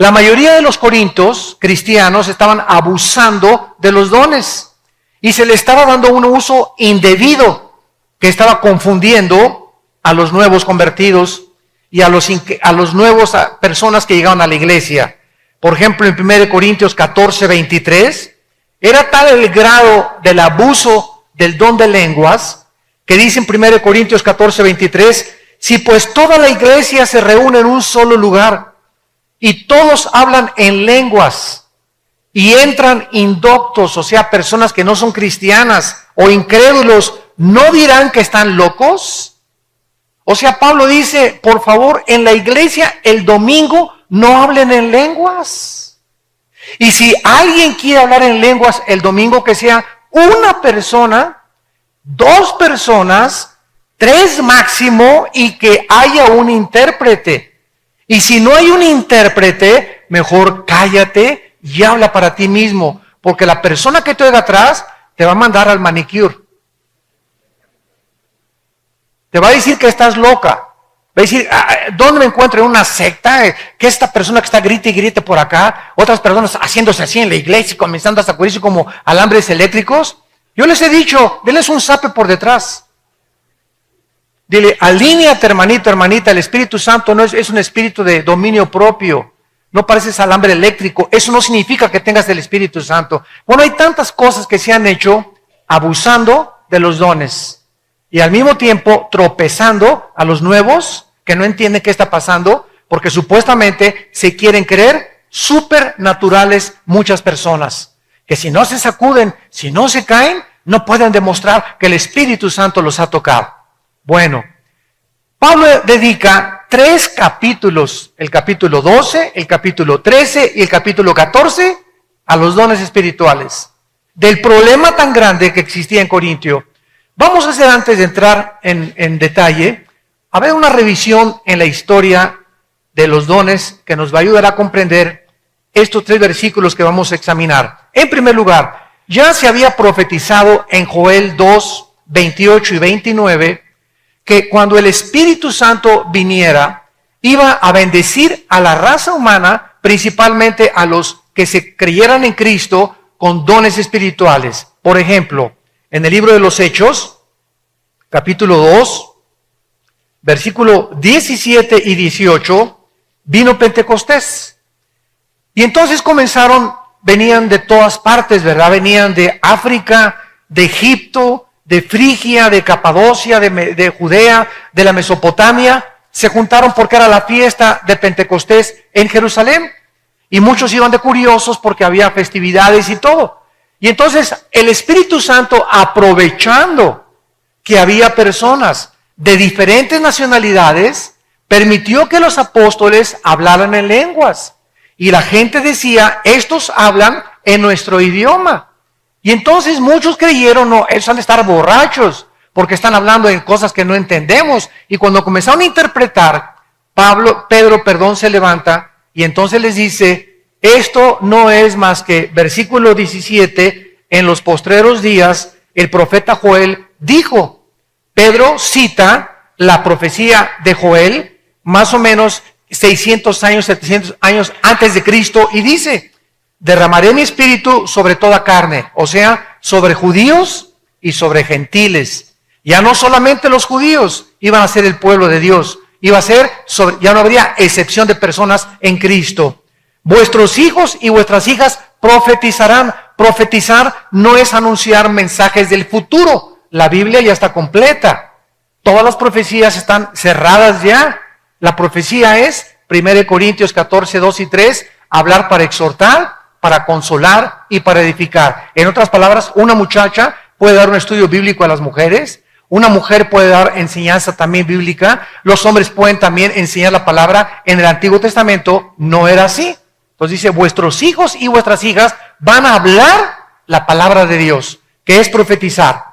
La mayoría de los corintios cristianos estaban abusando de los dones y se le estaba dando un uso indebido que estaba confundiendo a los nuevos convertidos y a los nuevos personas que llegaban a la iglesia. Por ejemplo, en 1 Corintios 14, 23, era tal el grado del abuso del don de lenguas que dice en 1 Corintios 14, 23, si pues toda la iglesia se reúne en un solo lugar y todos hablan en lenguas y entran indoctos, o sea, personas que no son cristianas o incrédulos, ¿no dirán que están locos? O sea, Pablo dice, por favor, en la iglesia el domingo no hablen en lenguas. Y si alguien quiere hablar en lenguas el domingo, que sea una persona, 2 personas, 3 máximo, y que haya un intérprete. Y si no hay un intérprete, mejor cállate y habla para ti mismo, porque la persona que te oiga atrás te va a mandar al manicure. Te va a decir que estás loca. Va a decir, ¿dónde me encuentro? ¿En una secta? ¿Qué es esta persona que está grite y grite por acá? Otras personas haciéndose así en la iglesia y comenzando a sacudirse como alambres eléctricos. Yo les he dicho, denles un zape por detrás. Dile, alíneate, hermanito, hermanita, el Espíritu Santo no es un espíritu de dominio propio. No pareces alambre eléctrico. Eso no significa que tengas el Espíritu Santo. Bueno, hay tantas cosas que se han hecho abusando de los dones. Y al mismo tiempo tropezando a los nuevos que no entienden qué está pasando, porque supuestamente se quieren creer supernaturales muchas personas, que si no se sacuden, si no se caen, no pueden demostrar que el Espíritu Santo los ha tocado. Bueno, Pablo dedica 3 capítulos, el capítulo 12, el capítulo 13 y el capítulo 14, a los dones espirituales, del problema tan grande que existía en Corintio. Vamos a hacer, antes de entrar en detalle, a ver una revisión en la historia de los dones que nos va a ayudar a comprender estos 3 versículos que vamos a examinar. En primer lugar, ya se había profetizado en Joel 2, 28 y 29, que cuando el Espíritu Santo viniera, iba a bendecir a la raza humana, principalmente a los que se creyeran en Cristo con dones espirituales. Por ejemplo, en el libro de los Hechos, capítulo 2, versículo 17 y 18, vino Pentecostés. Y entonces venían de todas partes, ¿verdad? Venían de África, de Egipto, de Frigia, de Capadocia, de Judea, de la Mesopotamia. Se juntaron porque era la fiesta de Pentecostés en Jerusalén. Y muchos iban de curiosos porque había festividades y todo. Y entonces el Espíritu Santo, aprovechando que había personas de diferentes nacionalidades, permitió que los apóstoles hablaran en lenguas. Y la gente decía, estos hablan en nuestro idioma. Y entonces muchos creyeron, no, ellos han de estar borrachos, porque están hablando en cosas que no entendemos. Y cuando comenzaron a interpretar, Pedro se levanta y entonces les dice, esto no es más que versículo 17, en los postreros días, el profeta Joel dijo. Pedro cita la profecía de Joel, más o menos 600 años, 700 años antes de Cristo, y dice, derramaré mi espíritu sobre toda carne, o sea, sobre judíos y sobre gentiles. Ya no solamente los judíos iban a ser el pueblo de Dios, ya no habría excepción de personas en Cristo. Vuestros hijos y vuestras hijas profetizarán. Profetizar no es anunciar mensajes del futuro. La Biblia ya está completa. Todas las profecías están cerradas ya. La profecía es, 1 Corintios 14, 2 y 3, hablar para exhortar, para consolar y para edificar. En otras palabras, una muchacha puede dar un estudio bíblico a las mujeres. Una mujer puede dar enseñanza también bíblica. Los hombres pueden también enseñar la palabra. En el Antiguo Testamento no era así. Entonces dice, vuestros hijos y vuestras hijas van a hablar la palabra de Dios, que es profetizar.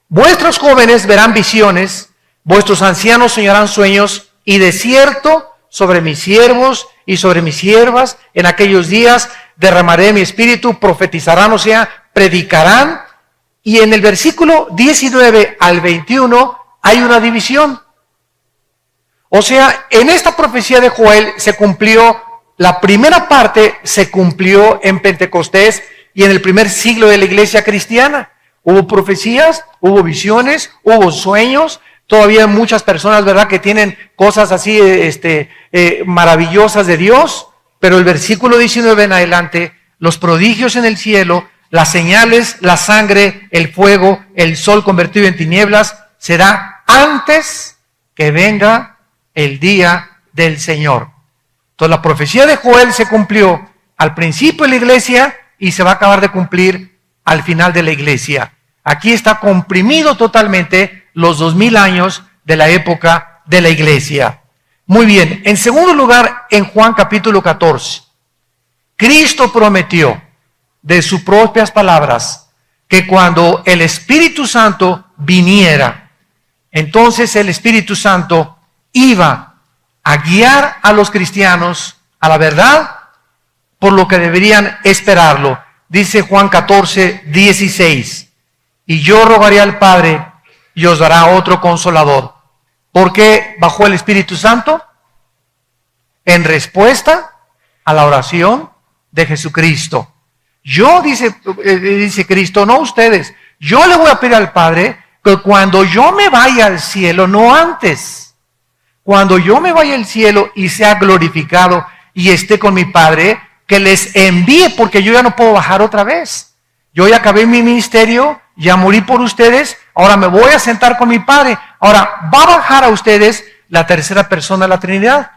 Vuestros jóvenes verán visiones, vuestros ancianos soñarán sueños, y de cierto sobre mis siervos y sobre mis siervas en aquellos días derramaré mi espíritu, profetizarán, o sea, predicarán. Y en el versículo 19 al 21 hay una división. O sea, en esta profecía de Joel se cumplió la primera parte se cumplió en Pentecostés y en el primer siglo de la iglesia cristiana. Hubo profecías, hubo visiones, hubo sueños. Todavía hay muchas personas, ¿verdad?, que tienen cosas así maravillosas de Dios. Pero el versículo 19 en adelante, los prodigios en el cielo, las señales, la sangre, el fuego, el sol convertido en tinieblas, será antes que venga el día del Señor. Entonces la profecía de Joel se cumplió al principio de la iglesia y se va a acabar de cumplir al final de la iglesia. Aquí está comprimido totalmente los 2000 años de la época de la iglesia. Muy bien, en segundo lugar, en Juan capítulo 14, Cristo prometió de sus propias palabras que cuando el Espíritu Santo viniera, entonces el Espíritu Santo iba a guiar a los cristianos a la verdad por lo que deberían esperarlo. Dice Juan 14, 16, y yo rogaré al Padre y os dará otro consolador. ¿Por qué bajó el Espíritu Santo? En respuesta a la oración de Jesucristo. Yo, dice Cristo, no ustedes, yo le voy a pedir al Padre que cuando yo me vaya al cielo, no antes, cuando yo me vaya al cielo y sea glorificado y esté con mi Padre, que les envíe, porque yo ya no puedo bajar otra vez. Yo ya acabé mi ministerio, ya morí por ustedes, ahora me voy a sentar con mi Padre. Ahora va a bajar a ustedes la tercera persona de la Trinidad,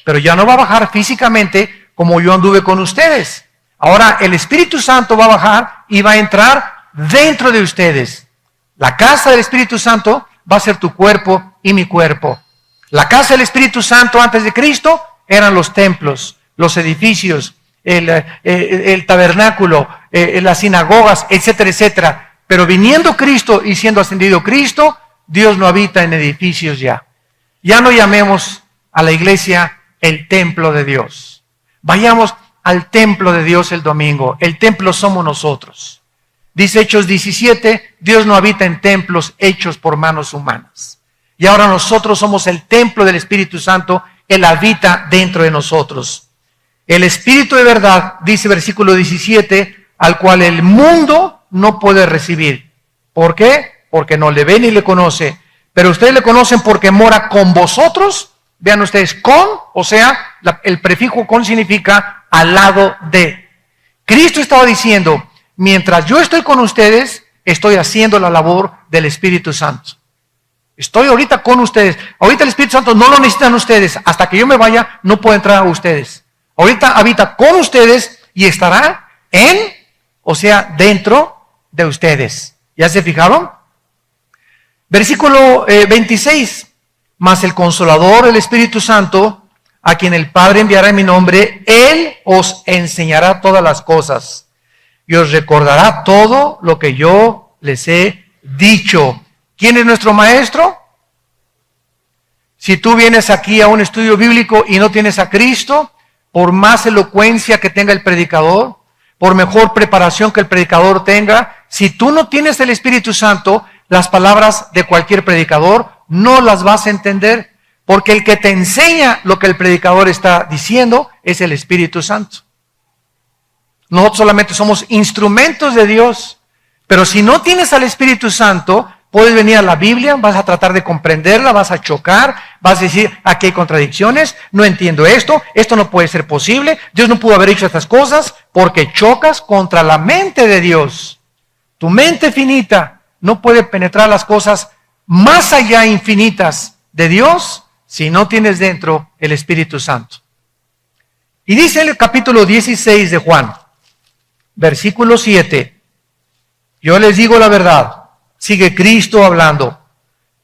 pero ya no va a bajar físicamente como yo anduve con ustedes. Ahora el Espíritu Santo va a bajar y va a entrar dentro de ustedes. La casa del Espíritu Santo va a ser tu cuerpo y mi cuerpo. La casa del Espíritu Santo antes de Cristo eran los templos, los edificios, el tabernáculo, las sinagogas, etcétera, etcétera. Pero viniendo Cristo y siendo ascendido Cristo, Dios no habita en edificios ya. Ya no llamemos a la iglesia el templo de Dios. Vayamos al templo de Dios el domingo. El templo somos nosotros. Dice Hechos 17, Dios no habita en templos hechos por manos humanas. Y ahora nosotros somos el templo del Espíritu Santo. Él habita dentro de nosotros. El Espíritu de verdad, dice versículo 17, al cual el mundo no puede recibir. ¿Por qué? Porque no le ve ni le conoce. Pero ustedes le conocen porque mora con vosotros. Vean ustedes, con, o sea, el prefijo con significa al lado de. Cristo estaba diciendo, mientras yo estoy con ustedes, estoy haciendo la labor del Espíritu Santo. Estoy ahorita con ustedes. Ahorita el Espíritu Santo no lo necesitan ustedes. Hasta que yo me vaya, no puedo entrar a ustedes. Ahorita habita con ustedes y estará en, o sea, dentro de ustedes. ¿Ya se fijaron? Versículo 26. Mas el Consolador, el Espíritu Santo, a quien el Padre enviará en mi nombre, Él os enseñará todas las cosas y os recordará todo lo que yo les he dicho. ¿Quién es nuestro maestro? Si tú vienes aquí a un estudio bíblico y no tienes a Cristo, por más elocuencia que tenga el predicador, por mejor preparación que el predicador tenga, si tú no tienes el Espíritu Santo, las palabras de cualquier predicador no las vas a entender, porque el que te enseña lo que el predicador está diciendo es el Espíritu Santo. Nosotros solamente somos instrumentos de Dios, pero si no tienes al Espíritu Santo, puedes venir a la Biblia, vas a tratar de comprenderla, vas a chocar, vas a decir, aquí hay contradicciones, no entiendo esto no puede ser posible, Dios no pudo haber hecho estas cosas, porque chocas contra la mente de Dios. Tu mente finita no puede penetrar las cosas más allá infinitas de Dios si no tienes dentro el Espíritu Santo. Y dice en el capítulo 16 de Juan, versículo 7, yo les digo la verdad, sigue Cristo hablando,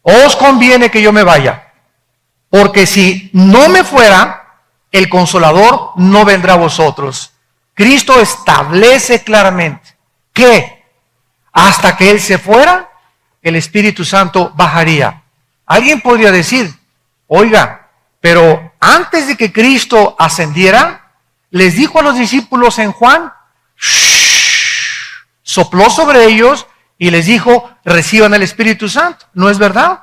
os conviene que yo me vaya, porque si no me fuera, el Consolador no vendrá a vosotros. Cristo establece claramente que hasta que Él se fuera, el Espíritu Santo bajaría. Alguien podría decir, oiga, pero antes de que Cristo ascendiera, les dijo a los discípulos en Juan, sopló sobre ellos y les dijo, reciban el Espíritu Santo. ¿No es verdad?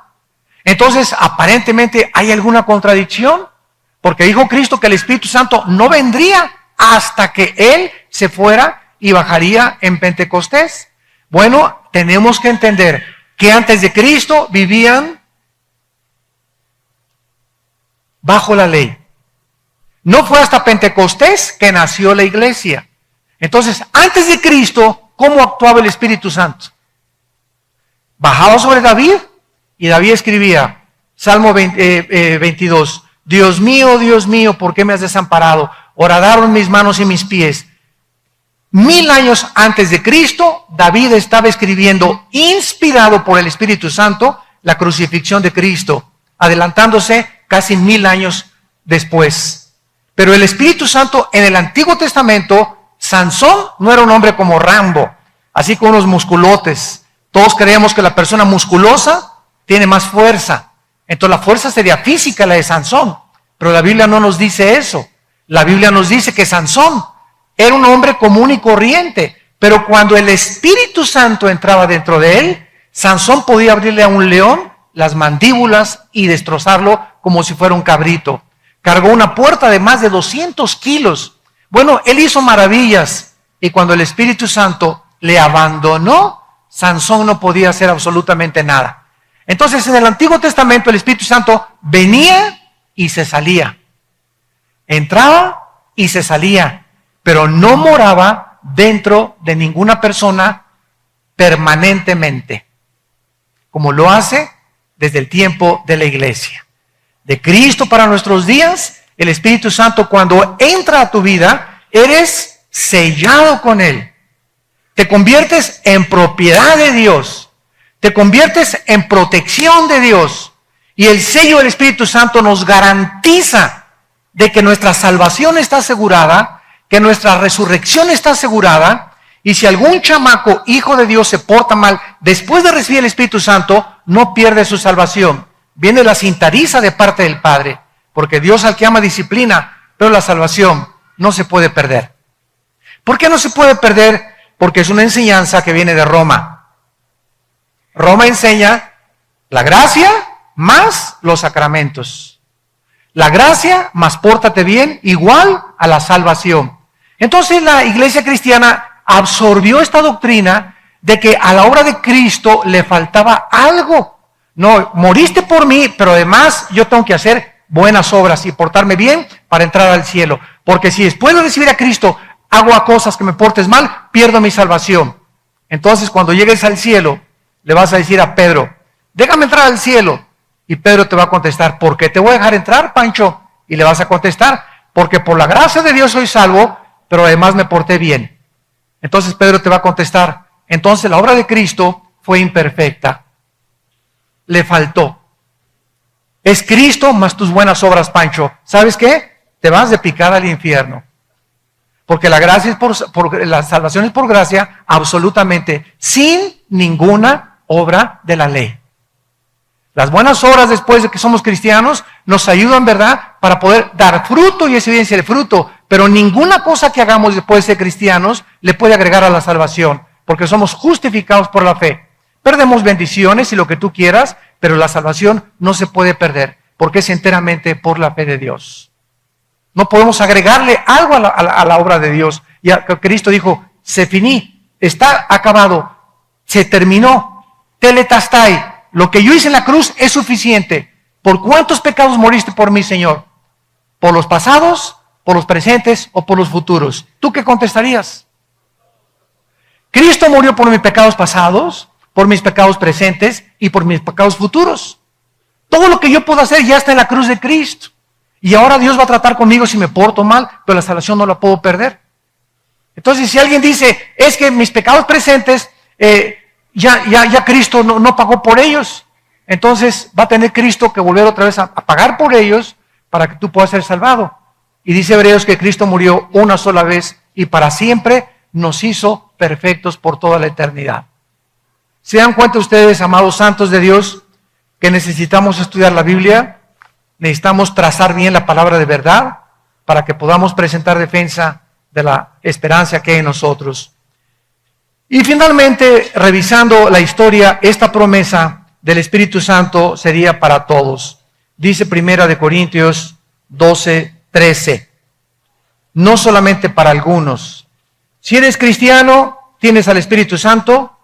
Entonces, aparentemente, ¿hay alguna contradicción? Porque dijo Cristo que el Espíritu Santo no vendría hasta que Él se fuera y bajaría en Pentecostés. Bueno, tenemos que entender que antes de Cristo vivían bajo la ley. No fue hasta Pentecostés que nació la iglesia. Entonces, antes de Cristo, ¿cómo actuaba el Espíritu Santo? Bajaba sobre David y David escribía, Salmo 22, Dios mío, ¿por qué me has desamparado? Horadaron mis manos y mis pies. 1000 años antes de Cristo, David estaba escribiendo, inspirado por el Espíritu Santo, la crucifixión de Cristo, adelantándose casi 1000 años después. Pero el Espíritu Santo en el Antiguo Testamento, Sansón no era un hombre como Rambo, así con unos musculotes. Todos creemos que la persona musculosa tiene más fuerza. Entonces la fuerza sería física, la de Sansón. Pero la Biblia no nos dice eso. La Biblia nos dice que Sansón era un hombre común y corriente. Pero cuando el Espíritu Santo entraba dentro de él, Sansón podía abrirle a un león las mandíbulas y destrozarlo como si fuera un cabrito. Cargó una puerta de más de 200 kilos. Bueno, él hizo maravillas. Y cuando el Espíritu Santo le abandonó, Sansón no podía hacer absolutamente nada. Entonces, en el Antiguo Testamento, el Espíritu Santo venía y se salía. Entraba y se salía, pero no moraba dentro de ninguna persona permanentemente, como lo hace desde el tiempo de la iglesia. De Cristo para nuestros días, el Espíritu Santo cuando entra a tu vida, eres sellado con Él. Te conviertes en propiedad de Dios. Te conviertes en protección de Dios. Y el sello del Espíritu Santo nos garantiza de que nuestra salvación está asegurada, que nuestra resurrección está asegurada. Y si algún chamaco, hijo de Dios, se porta mal después de recibir el Espíritu Santo, no pierde su salvación. Viene la cintariza de parte del Padre, porque Dios al que ama disciplina, pero la salvación no se puede perder. ¿Por qué no se puede perder? Porque es una enseñanza que viene de Roma. Roma enseña la gracia más los sacramentos. La gracia más pórtate bien, igual a la salvación. Entonces la iglesia cristiana absorbió esta doctrina de que a la obra de Cristo le faltaba algo. No, moriste por mí, pero además yo tengo que hacer buenas obras y portarme bien para entrar al cielo. Porque si después de recibir a Cristo hago a cosas que me portes mal, pierdo mi salvación. Entonces cuando llegues al cielo, le vas a decir a Pedro, déjame entrar al cielo. Y Pedro te va a contestar, ¿por qué te voy a dejar entrar, Pancho? Y le vas a contestar, porque por la gracia de Dios soy salvo, pero además me porté bien. Entonces Pedro te va a contestar, entonces la obra de Cristo fue imperfecta. Le faltó. Es Cristo más tus buenas obras, Pancho. ¿Sabes qué? Te vas de picada al infierno. Porque la gracia es la salvación es por gracia, absolutamente, sin ninguna obra de la ley. Las buenas obras después de que somos cristianos nos ayudan, ¿verdad?, para poder dar fruto y es evidencia de fruto. Pero ninguna cosa que hagamos después de ser cristianos le puede agregar a la salvación, porque somos justificados por la fe. Perdemos bendiciones y lo que tú quieras, pero la salvación no se puede perder, porque es enteramente por la fe de Dios. No podemos agregarle algo a la obra de Dios. Y Cristo dijo, se finí, está acabado, se terminó, tetelestai. Lo que yo hice en la cruz es suficiente. ¿Por cuántos pecados moriste por mí, Señor? ¿Por los pasados, por los presentes o por los futuros? ¿Tú qué contestarías? Cristo murió por mis pecados pasados, por mis pecados presentes y por mis pecados futuros. Todo lo que yo puedo hacer ya está en la cruz de Cristo. Y ahora Dios va a tratar conmigo si me porto mal, pero la salvación no la puedo perder. Entonces, si alguien dice, es que mis pecados presentes, ya Cristo no pagó por ellos, entonces va a tener Cristo que volver otra vez a pagar por ellos para que tú puedas ser salvado. Y dice Hebreos que Cristo murió una sola vez y para siempre nos hizo perfectos por toda la eternidad. ¿Se dan cuenta ustedes, amados santos de Dios, que necesitamos estudiar la Biblia? Necesitamos trazar bien la palabra de verdad para que podamos presentar defensa de la esperanza que hay en nosotros. Y finalmente, revisando la historia, esta promesa del Espíritu Santo sería para todos. Dice 1 Corintios 12:13. No solamente para algunos. Si eres cristiano, tienes al Espíritu Santo,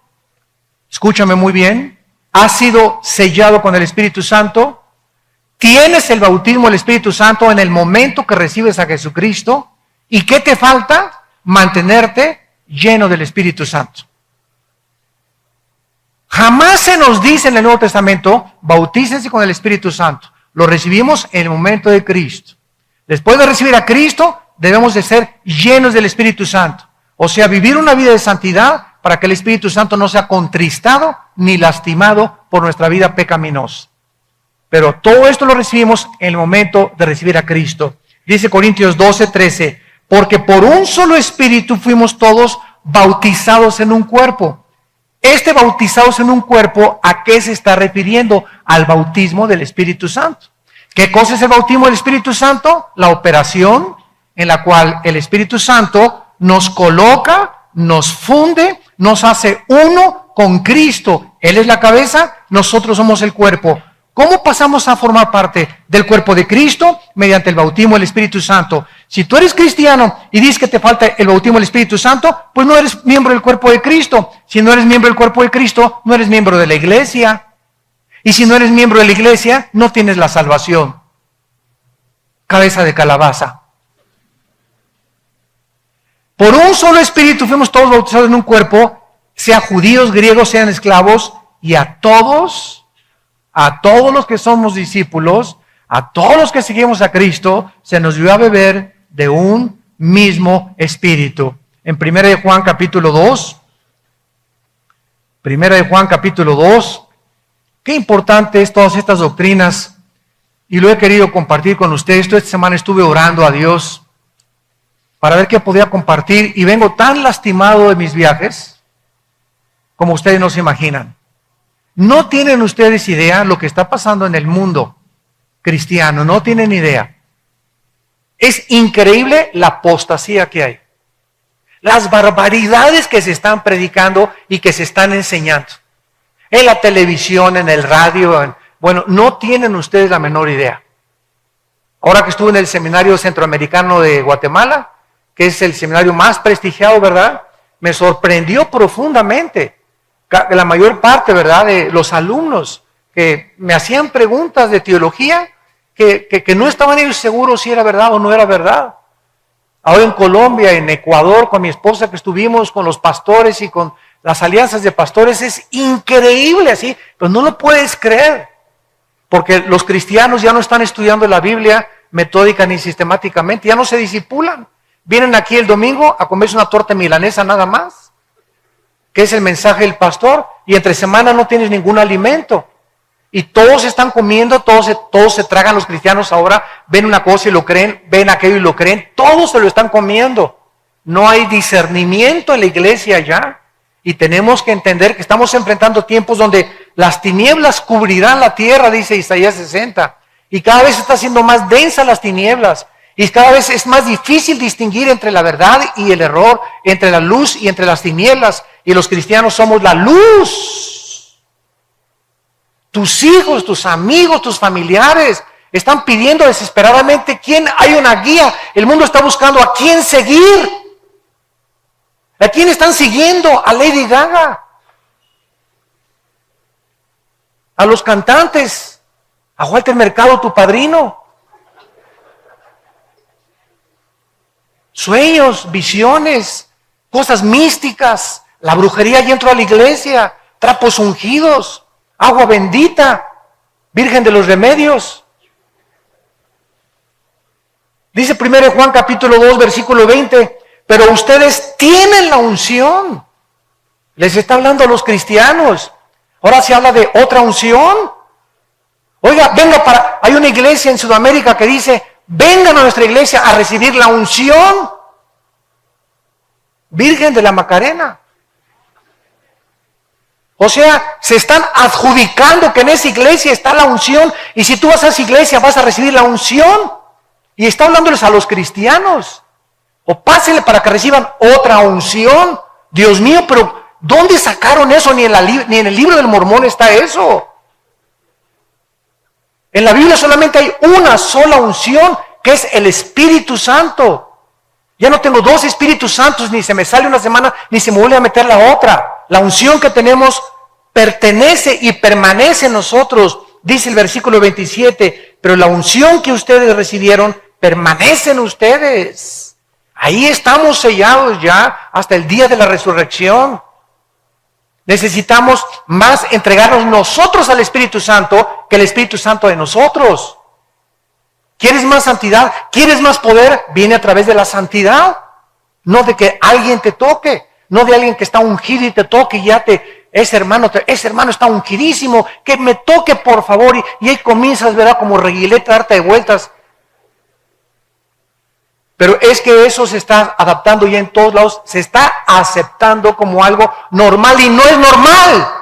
escúchame muy bien, has sido sellado con el Espíritu Santo, tienes el bautismo del Espíritu Santo en el momento que recibes a Jesucristo. ¿Y qué te falta? Mantenerte lleno del Espíritu Santo. Jamás se nos dice en el Nuevo Testamento, bautícense con el Espíritu Santo. Lo recibimos en el momento de Cristo. Después de recibir a Cristo, debemos de ser llenos del Espíritu Santo. O sea, vivir una vida de santidad para que el Espíritu Santo no sea contristado ni lastimado por nuestra vida pecaminosa. Pero todo esto lo recibimos en el momento de recibir a Cristo. Dice Corintios 12:13, porque por un solo Espíritu fuimos todos bautizados en un cuerpo. Este bautizados en un cuerpo, ¿a qué se está refiriendo? Al bautismo del Espíritu Santo. ¿Qué cosa es el bautismo del Espíritu Santo? La operación en la cual el Espíritu Santo nos coloca, nos funde, nos hace uno con Cristo. Él es la cabeza, nosotros somos el cuerpo. ¿Cómo pasamos a formar parte del cuerpo de Cristo? Mediante el bautismo del Espíritu Santo. Si tú eres cristiano y dices que te falta el bautismo del Espíritu Santo, pues no eres miembro del cuerpo de Cristo. Si no eres miembro del cuerpo de Cristo, no eres miembro de la iglesia. Y si no eres miembro de la iglesia, no tienes la salvación. Cabeza de calabaza. Por un solo Espíritu fuimos todos bautizados en un cuerpo, sean judíos, griegos, sean esclavos, y a todos los que somos discípulos, a todos los que seguimos a Cristo, se nos dio a beber de un mismo Espíritu. En 1 de Juan capítulo 2, 1 de Juan capítulo 2, qué importante es todas estas doctrinas, y lo he querido compartir con ustedes. Esta semana estuve orando a Dios para ver qué podía compartir, y vengo tan lastimado de mis viajes, como ustedes no se imaginan. No tienen ustedes idea lo que está pasando en el mundo cristiano, no tienen idea. Es increíble la apostasía que hay. Las barbaridades que se están predicando y que se están enseñando. En la televisión, en el radio, bueno, no tienen ustedes la menor idea. Ahora que estuve en el Seminario Centroamericano de Guatemala, que es el seminario más prestigiado, ¿verdad? Me sorprendió profundamente. La mayor parte, ¿verdad?, de los alumnos que me hacían preguntas de teología que no estaban ellos seguros si era verdad o no era verdad. Ahora en Colombia, en Ecuador, con mi esposa que estuvimos con los pastores y con las alianzas de pastores, es increíble así, pero no lo puedes creer, porque los cristianos ya no están estudiando la Biblia metódica ni sistemáticamente, ya no se discipulan. Vienen aquí el domingo a comerse una torta milanesa nada más, que es el mensaje del pastor, y entre semana no tienes ningún alimento. Y todos están comiendo, todos se tragan, los cristianos ahora, ven una cosa y lo creen, ven aquello y lo creen, todos se lo están comiendo. No hay discernimiento en la iglesia ya, y tenemos que entender que estamos enfrentando tiempos donde las tinieblas cubrirán la tierra, dice Isaías 60, y cada vez está siendo más densa las tinieblas, y cada vez es más difícil distinguir entre la verdad y el error, entre la luz y entre las tinieblas, y los cristianos somos la luz. Tus hijos, tus amigos, tus familiares están pidiendo desesperadamente quién, hay una guía. El mundo está buscando a quién seguir. ¿A quién están siguiendo? A Lady Gaga, a los cantantes, a Walter Mercado, tu padrino. Sueños, visiones, cosas místicas. La brujería ya entró a la iglesia, trapos ungidos, agua bendita, Virgen de los Remedios. Dice 1 Juan capítulo 2, versículo 20, pero ustedes tienen la unción. Les está hablando a los cristianos. Ahora se habla de otra unción. Oiga, hay una iglesia en Sudamérica que dice, vengan a nuestra iglesia a recibir la unción. Virgen de la Macarena. O sea, se están adjudicando que en esa iglesia está la unción, y si tú vas a esa iglesia vas a recibir la unción. Y está hablándoles a los cristianos. O pásenle para que reciban otra unción. Dios mío, pero ¿dónde sacaron eso? Ni en el libro del Mormón está eso. En la Biblia solamente hay una sola unción, que es el Espíritu Santo. Ya no tengo dos Espíritus Santos, ni se me sale una semana, ni se me vuelve a meter la otra. La unción que tenemos pertenece y permanece en nosotros. Dice el versículo 27, pero la unción que ustedes recibieron permanece en ustedes. Ahí estamos sellados ya hasta el día de la resurrección. Necesitamos más entregarnos nosotros al Espíritu Santo que el Espíritu Santo de nosotros. ¿Quieres más santidad? ¿Quieres más poder? Viene a través de la santidad. No de que alguien te toque. No de alguien que está ungido y te toque y ya ese hermano está ungidísimo. Que me toque, por favor. Y ahí comienzas, ¿verdad? Como reguilete a darte de vueltas. Pero es que eso se está adaptando ya en todos lados. Se está aceptando como algo normal y no es normal.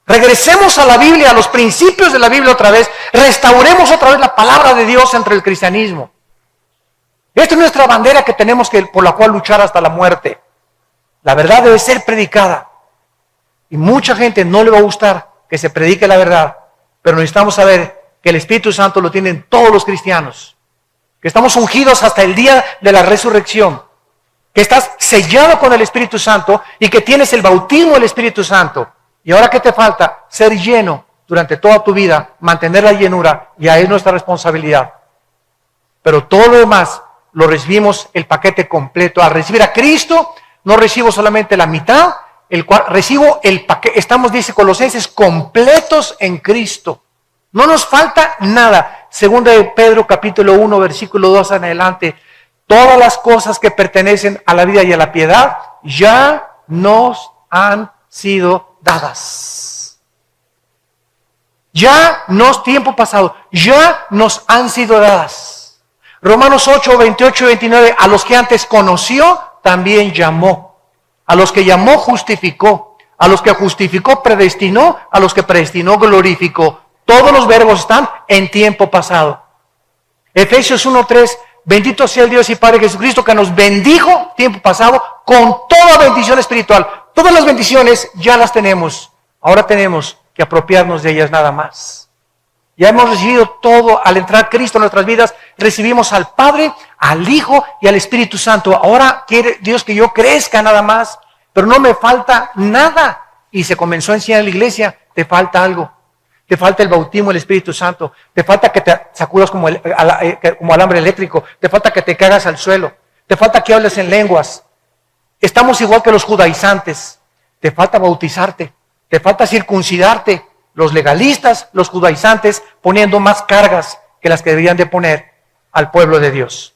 Regresemos a la Biblia, a los principios de la Biblia otra vez. Restauremos otra vez la palabra de Dios entre el cristianismo. Esta es nuestra bandera que tenemos por la cual luchar hasta la muerte. La verdad debe ser predicada. Y mucha gente no le va a gustar que se predique la verdad. Pero necesitamos saber que el Espíritu Santo lo tienen todos los cristianos. Que estamos ungidos hasta el día de la resurrección. Que estás sellado con el Espíritu Santo y que tienes el bautismo del Espíritu Santo. ¿Y ahora qué te falta? Ser lleno durante toda tu vida, mantener la llenura, y ahí es nuestra responsabilidad. Pero todo lo demás lo recibimos el paquete completo. Al recibir a Cristo, no recibo solamente la mitad, el cual recibo el paquete. Estamos, dice Colosenses, completos en Cristo. No nos falta nada. Segunda de Pedro, capítulo 1, versículo 2 en adelante. Todas las cosas que pertenecen a la vida y a la piedad ya nos han sido dadas. Ya nos, tiempo pasado, ya nos han sido dadas. Romanos 8, 28 y 29, a los que antes conoció, también llamó. A los que llamó, justificó. A los que justificó, predestinó. A los que predestinó, glorificó. Todos los verbos están en tiempo pasado. Efesios 1, 3, bendito sea el Dios y Padre Jesucristo, que nos bendijo, tiempo pasado, con toda bendición espiritual. Todas las bendiciones ya las tenemos. Ahora tenemos que apropiarnos de ellas nada más. Ya hemos recibido todo. Al entrar Cristo en nuestras vidas, recibimos al Padre, al Hijo y al Espíritu Santo. Ahora quiere Dios que yo crezca nada más, pero no me falta nada. Y se comenzó a enseñar en la iglesia, te falta algo. Te falta el bautismo del Espíritu Santo. Te falta que te sacudas como alambre eléctrico. Te falta que te cagas al suelo. Te falta que hables en lenguas. Estamos igual que los judaizantes. Te falta bautizarte. Te falta circuncidarte. Los legalistas, los judaizantes, poniendo más cargas que las que deberían de poner al pueblo de Dios.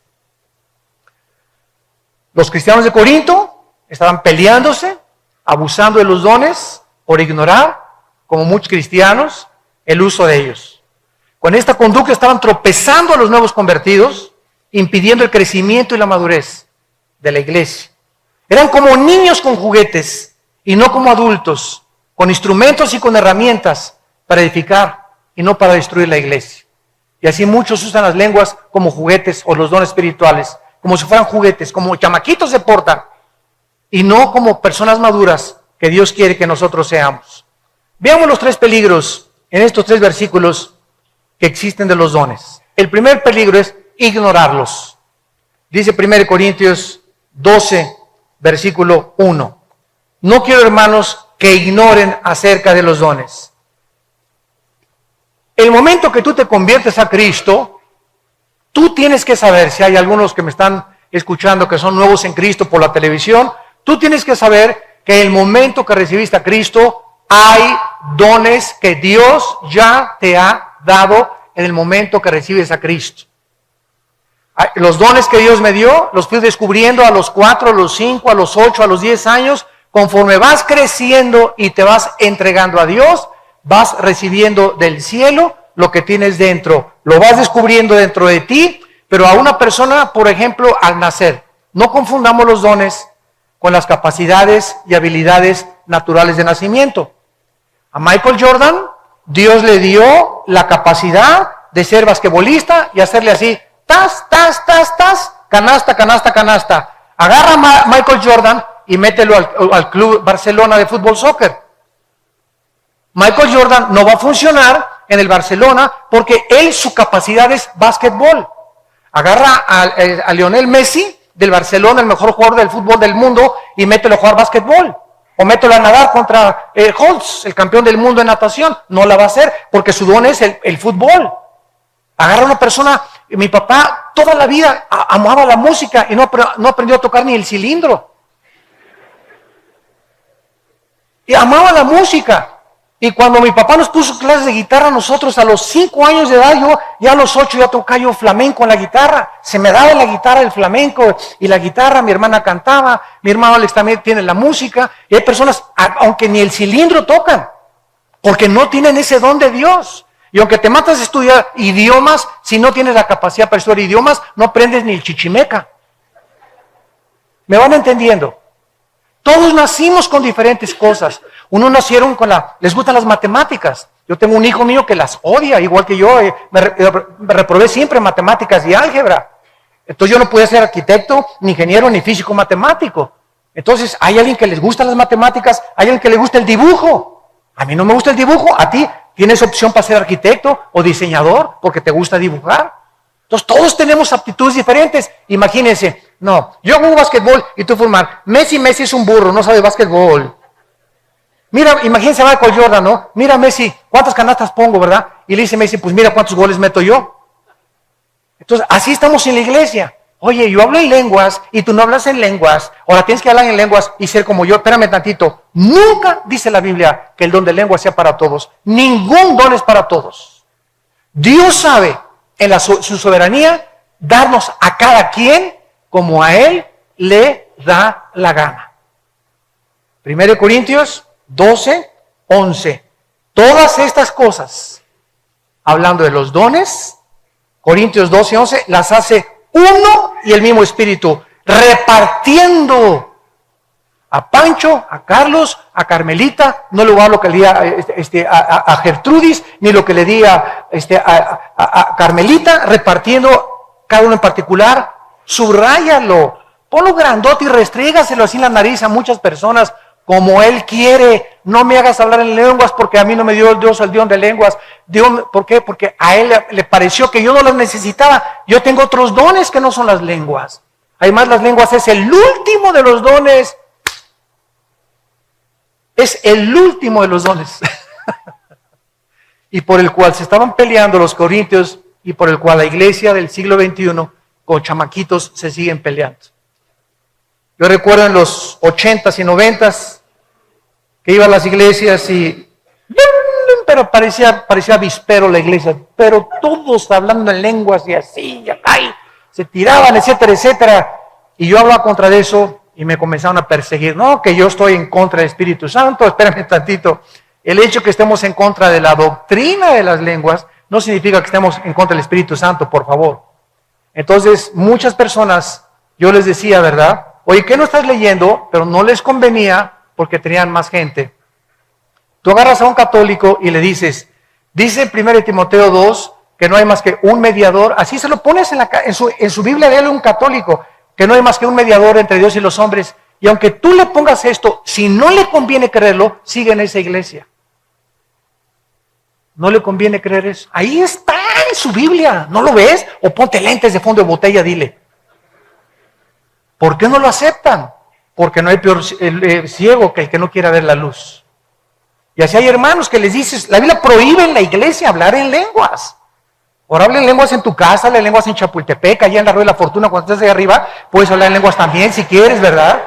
Los cristianos de Corinto estaban peleándose, abusando de los dones por ignorar, como muchos cristianos, el uso de ellos. Con esta conducta estaban tropezando a los nuevos convertidos, impidiendo el crecimiento y la madurez de la iglesia. Eran como niños con juguetes y no como adultos, con instrumentos y con herramientas para edificar y no para destruir la iglesia. Y así muchos usan las lenguas como juguetes o los dones espirituales, como si fueran juguetes, como chamaquitos se portan, y no como personas maduras que Dios quiere que nosotros seamos. Veamos los tres peligros en estos tres versículos que existen de los dones. El primer peligro es ignorarlos. Dice 1 Corintios 12, versículo 1. No quiero, hermanos, que ignoren acerca de los dones. El momento que tú te conviertes a Cristo, tú tienes que saber, si hay algunos que me están escuchando que son nuevos en Cristo por la televisión, tú tienes que saber que el momento que recibiste a Cristo, hay dones que Dios ya te ha dado en el momento que recibes a Cristo. Los dones que Dios me dio, los fui descubriendo a los 4, a los 5, a los 8, a los 10 años. Conforme vas creciendo y te vas entregando a Dios, vas recibiendo del cielo lo que tienes dentro. Lo vas descubriendo dentro de ti, pero a una persona, por ejemplo, al nacer, no confundamos los dones con las capacidades y habilidades naturales de nacimiento. A Michael Jordan, Dios le dio la capacidad de ser basquetbolista y hacerle así, tas, tas, tas, tas, canasta, canasta, canasta. Agarra a Michael Jordan y mételo al Club Barcelona de fútbol soccer. Michael Jordan no va a funcionar en el Barcelona porque su capacidad es básquetbol. Agarra a Lionel Messi del Barcelona, el mejor jugador del fútbol del mundo, y mételo a jugar básquetbol. O mételo a nadar contra Holtz, el campeón del mundo de natación. No la va a hacer porque su don es el fútbol. Agarra a una persona, mi papá toda la vida amaba la música y no aprendió a tocar ni el cilindro. Y amaba la música. Y cuando mi papá nos puso clases de guitarra a nosotros a los 5 años de edad, yo ya a los 8 ya tocaba yo flamenco en la guitarra. Se me daba la guitarra el flamenco y la guitarra, mi hermana cantaba, mi hermano Alex también tiene la música. Y hay personas, aunque ni el cilindro tocan, porque no tienen ese don de Dios. Y aunque te matas a estudiar idiomas, si no tienes la capacidad para estudiar idiomas, no aprendes ni el chichimeca. ¿Me van entendiendo? Todos nacimos con diferentes cosas. Unos nacieron les gustan las matemáticas. Yo tengo un hijo mío que las odia, igual que yo. Me reprobé siempre matemáticas y álgebra. Entonces yo no pude ser arquitecto, ni ingeniero, ni físico matemático. Entonces hay alguien que les gustan las matemáticas, hay alguien que le gusta el dibujo. A mí no me gusta el dibujo, a ti tienes opción para ser arquitecto o diseñador porque te gusta dibujar. Entonces todos tenemos aptitudes diferentes. Imagínense, no, yo juego básquetbol y tú fumar. Messi es un burro, no sabe básquetbol. Mira, imagínense a Michael Jordan, ¿no? Mira Messi, ¿cuántas canastas pongo, verdad? Y le dice Messi, pues mira cuántos goles meto yo. Entonces, así estamos en la iglesia. Oye, yo hablo en lenguas y tú no hablas en lenguas. Ahora tienes que hablar en lenguas y ser como yo. Espérame tantito. Nunca dice la Biblia que el don de lenguas sea para todos. Ningún don es para todos. Dios sabe en su soberanía darnos a cada quien como a Él le da la gana. 1 Corintios 12, 11. Todas estas cosas, hablando de los dones, Corintios 12, 11, las hace uno y el mismo Espíritu, repartiendo a Pancho, a Carlos, a Carmelita, no le voy a dar lo que le di a Gertrudis, ni lo que le di a Carmelita, repartiendo cada uno en particular, subráyalo, ponlo grandote y restrégaselo así en la nariz a muchas personas, como Él quiere. No me hagas hablar en lenguas porque a mí no me dio Dios el don de lenguas. ¿Por qué? Porque a Él le pareció que yo no las necesitaba. Yo tengo otros dones que no son las lenguas. Además, las lenguas es el último de los dones. Es el último de los dones. Y por el cual se estaban peleando los corintios y por el cual la iglesia del siglo XXI con chamaquitos se siguen peleando. Yo recuerdo en los 80s y 90s que iba a las iglesias pero parecía avispero la iglesia, pero todos hablando en lenguas y así, se tiraban, etcétera, etcétera. Y yo hablaba contra de eso y me comenzaron a perseguir. No, que yo estoy en contra del Espíritu Santo, espérame tantito. El hecho que estemos en contra de la doctrina de las lenguas no significa que estemos en contra del Espíritu Santo, por favor. Entonces, muchas personas, yo les decía, ¿verdad? Oye, ¿qué no estás leyendo? Pero no les convenía porque tenían más gente. Tú agarras a un católico y le dices, dice en 1 Timoteo 2 que no hay más que un mediador. Así se lo pones en su Biblia, léele un católico, que no hay más que un mediador entre Dios y los hombres. Y aunque tú le pongas esto, si no le conviene creerlo, sigue en esa iglesia. No le conviene creer eso. Ahí está en su Biblia. ¿No lo ves? O ponte lentes de fondo de botella, dile. ¿Por qué no lo aceptan? Porque no hay peor ciego que el que no quiera ver la luz. Y así hay hermanos que les dices, la Biblia prohíbe en la iglesia hablar en lenguas. Ahora habla en lenguas en tu casa, habla en lenguas en Chapultepec, allá en la Rueda de la Fortuna, cuando estés ahí arriba, puedes hablar en lenguas también si quieres, ¿verdad?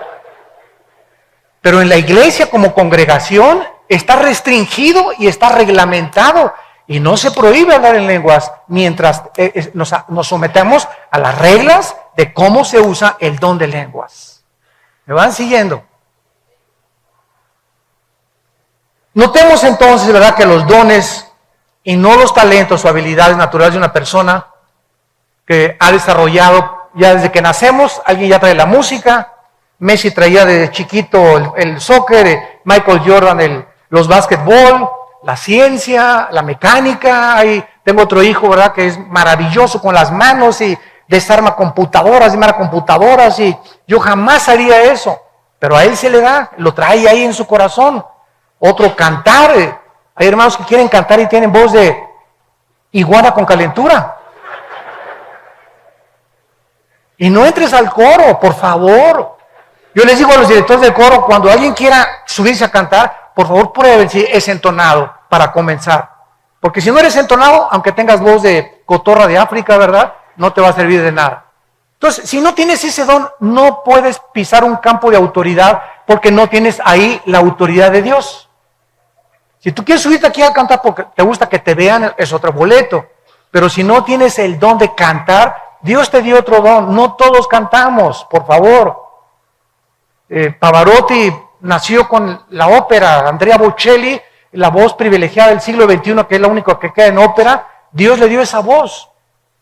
Pero en la iglesia como congregación está restringido y está reglamentado. Y no se prohíbe hablar en lenguas mientras nos sometemos a las reglas de cómo se usa el don de lenguas. ¿Me van siguiendo? Notemos entonces, ¿verdad?, que los dones y no los talentos o habilidades naturales de una persona que ha desarrollado ya desde que nacemos. Alguien ya trae la música, Messi traía desde chiquito el soccer, Michael Jordan los básquetbol, la ciencia, la mecánica. Ahí tengo otro hijo, ¿verdad?, que es maravilloso con las manos y desarma computadoras y yo jamás haría eso, pero a él se le da, lo trae ahí en su corazón. Otro, cantar. Hay hermanos que quieren cantar y tienen voz de iguana con calentura. Y no entres al coro, por favor. Yo les digo a los directores del coro, cuando alguien quiera subirse a cantar, por favor prueben si es entonado para comenzar. Porque si no eres entonado, aunque tengas voz de cotorra de África, ¿verdad? No te va a servir de nada. Entonces, si no tienes ese don, no puedes pisar un campo de autoridad porque no tienes ahí la autoridad de Dios. Si tú quieres subirte aquí a cantar porque te gusta que te vean, es otro boleto. Pero si no tienes el don de cantar, Dios te dio otro don. No todos cantamos, por favor. Pavarotti nació con la ópera. Andrea Bocelli, la voz privilegiada del siglo XXI, que es la única que queda en ópera. Dios le dio esa voz.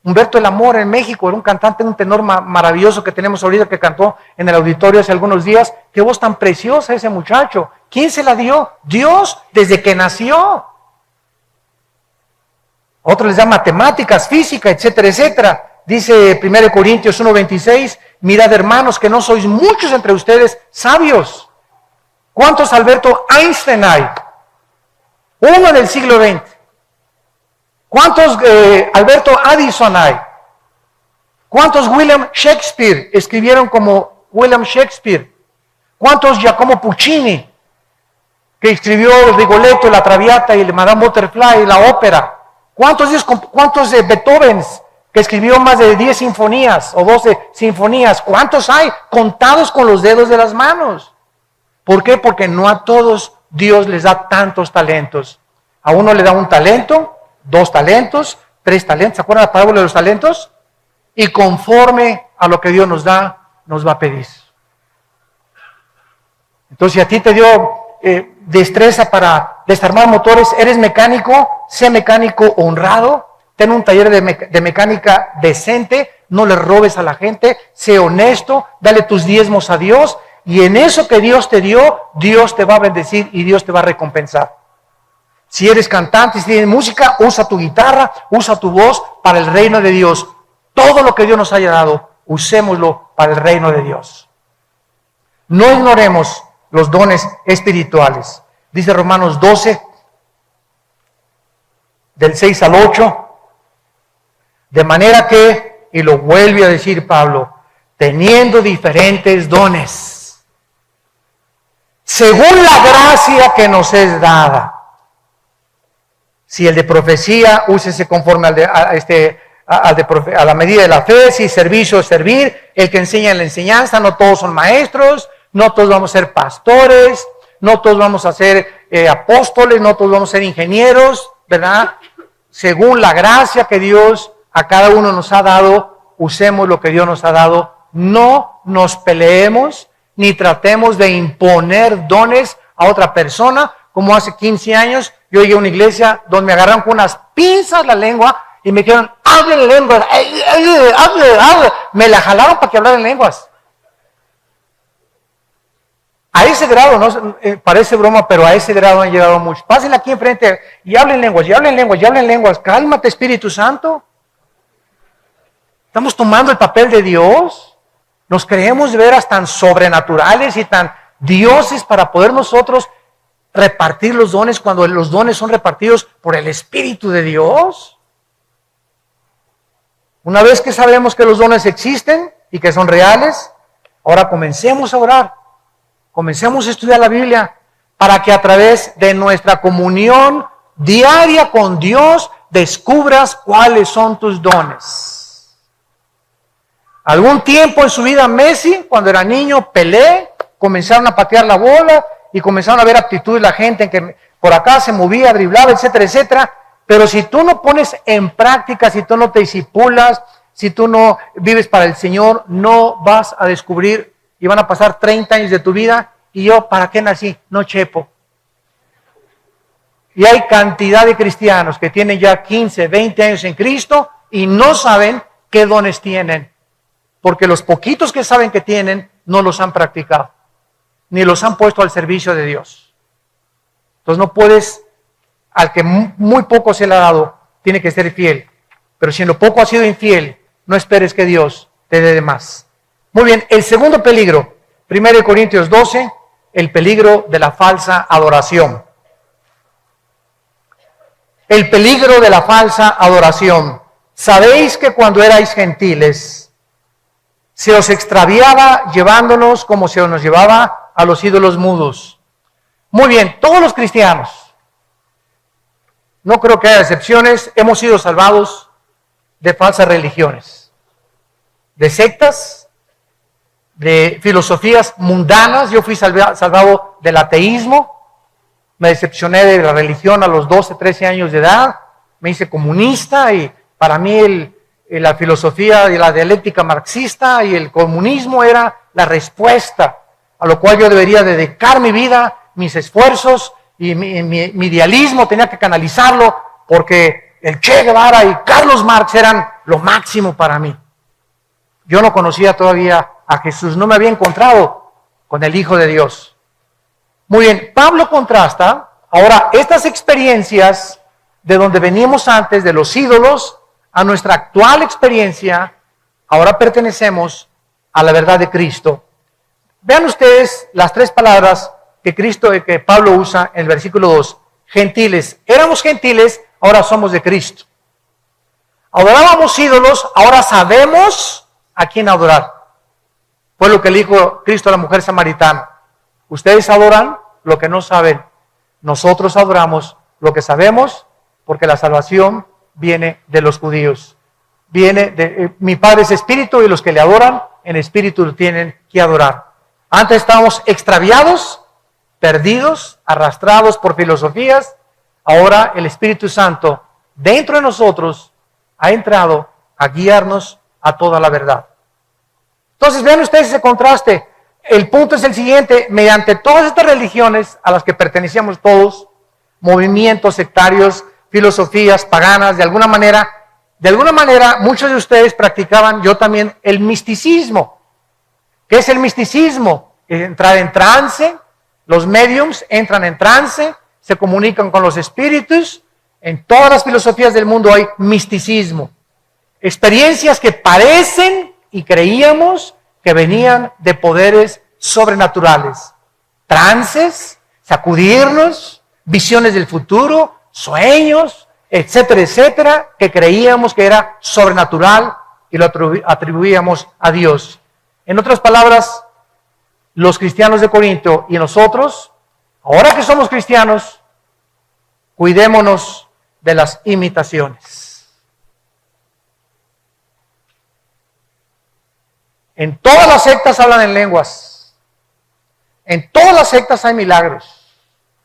Humberto El Amor en México era un cantante, un tenor maravilloso que tenemos ahorita que cantó en el auditorio hace algunos días. Qué voz tan preciosa ese muchacho. ¿Quién se la dio? Dios, desde que nació. Otros les dan matemáticas, física, etcétera, etcétera. Dice 1 Corintios 1:26, mirad hermanos que no sois muchos entre ustedes sabios. ¿Cuántos Alberto Einstein hay? Uno en el siglo XX. ¿Cuántos Alberto Addison hay? ¿Cuántos William Shakespeare escribieron como William Shakespeare? ¿Cuántos Giacomo Puccini, que escribió el Rigoletto, la Traviata y el Madame Butterfly, la ópera? ¿Cuántos Beethoven, que escribió más de 10 sinfonías o 12 sinfonías? ¿Cuántos hay? Contados con los dedos de las manos. ¿Por qué? Porque no a todos Dios les da tantos talentos. A uno le da un talento, 2 talentos, 3 talentos. ¿Se acuerdan la parábola de los talentos? Y conforme a lo que Dios nos da, nos va a pedir. Entonces, si a ti te dio destreza para desarmar motores, eres mecánico, sé mecánico honrado, ten un taller de mecánica decente, no le robes a la gente, sé honesto, dale tus diezmos a Dios, y en eso que Dios te dio, Dios te va a bendecir y Dios te va a recompensar. Si eres cantante, si tienes música, usa tu guitarra, usa tu voz para el reino de Dios. Todo lo que Dios nos haya dado, usémoslo para el reino de Dios. No ignoremos los dones espirituales. Dice Romanos 12, del 6 al 8, de manera que, y lo vuelve a decir Pablo, teniendo diferentes dones, según la gracia que nos es dada. Si el de profecía, úsese conforme a la medida de la fe. Si servicio, servir. El que enseña en la enseñanza, no todos son maestros, no todos vamos a ser pastores, no todos vamos a ser apóstoles, no todos vamos a ser ingenieros, ¿verdad? Según la gracia que Dios a cada uno nos ha dado, usemos lo que Dios nos ha dado. No nos peleemos, ni tratemos de imponer dones a otra persona, como hace 15 años yo llegué a una iglesia donde me agarraron con unas pinzas la lengua y me dijeron, hable en lenguas, hable. Me la jalaron para que hablara en lenguas. A ese grado, no parece broma, pero a ese grado han llegado muchos. Pásenle aquí enfrente y hablen lenguas, y hablen lenguas, y hablen lenguas. Cálmate, Espíritu Santo. Estamos tomando el papel de Dios. Nos creemos de veras tan sobrenaturales y tan dioses para poder nosotros repartir los dones cuando los dones son repartidos por el Espíritu de Dios. Una vez que sabemos que los dones existen y que son reales, ahora comencemos a orar, comencemos a estudiar la Biblia para que a través de nuestra comunión diaria con Dios descubras cuáles son tus dones. Algún tiempo en su vida Messi, cuando era niño, Pelé, comenzaron a patear la bola y comenzaron a ver aptitudes la gente en que por acá se movía, driblaba, etcétera, etcétera. Pero si tú no pones en práctica, si tú no te discipulas, si tú no vives para el Señor, no vas a descubrir y van a pasar 30 años de tu vida. Y yo, ¿para qué nací? No chepo. Y hay cantidad de cristianos que tienen ya 15, 20 años en Cristo y no saben qué dones tienen. Porque los poquitos que saben que tienen, no los han practicado. Ni los han puesto al servicio de Dios. Entonces no puedes, al que muy poco se le ha dado, tiene que ser fiel. Pero si en lo poco has sido infiel, no esperes que Dios te dé de más. Muy bien, el segundo peligro, 1 Corintios 12, el peligro de la falsa adoración. El peligro de la falsa adoración. Sabéis que cuando erais gentiles, se os extraviaba llevándonos como se nos llevaba a los ídolos mudos. Muy bien, todos los cristianos, no creo que haya excepciones, hemos sido salvados de falsas religiones, de sectas, de filosofías mundanas. Yo fui salvado del ateísmo. Me decepcioné de la religión a los 12, 13 años de edad. Me hice comunista y para mí la filosofía de la dialéctica marxista y el comunismo era la respuesta a lo cual yo debería dedicar mi vida, mis esfuerzos y mi idealismo tenía que canalizarlo porque el Che Guevara y Carlos Marx eran lo máximo para mí. Yo no conocía todavía a Jesús, no me había encontrado con el Hijo de Dios. Muy bien, Pablo contrasta ahora estas experiencias de donde veníamos antes, de los ídolos, a nuestra actual experiencia. Ahora pertenecemos a la verdad de Cristo. Vean ustedes las tres palabras que Pablo usa en el versículo 2. Gentiles, éramos gentiles, ahora somos de Cristo. Adorábamos ídolos, ahora sabemos a quién adorar. Fue lo que le dijo Cristo a la mujer samaritana. Ustedes adoran lo que no saben. Nosotros adoramos lo que sabemos, porque la salvación viene de los judíos. Viene de mi Padre es espíritu y los que le adoran en espíritu lo tienen que adorar. Antes estábamos extraviados, perdidos, arrastrados por filosofías. Ahora el Espíritu Santo dentro de nosotros ha entrado a guiarnos a toda la verdad. Entonces vean ustedes ese contraste. El punto es el siguiente: mediante todas estas religiones a las que pertenecíamos todos, movimientos sectarios, filosofías paganas, de alguna manera muchos de ustedes practicaban, yo también, el misticismo. ¿Qué es el misticismo? Entrar en trance. Los mediums entran en trance, se comunican con los espíritus. En todas las filosofías del mundo hay misticismo. Experiencias que parecen y creíamos que venían de poderes sobrenaturales. Trances, sacudirnos, visiones del futuro, sueños, etcétera, etcétera, que creíamos que era sobrenatural y lo atribuíamos a Dios. En otras palabras, los cristianos de Corinto y nosotros, ahora que somos cristianos, cuidémonos de las imitaciones. En todas las sectas hablan en lenguas. En todas las sectas hay milagros.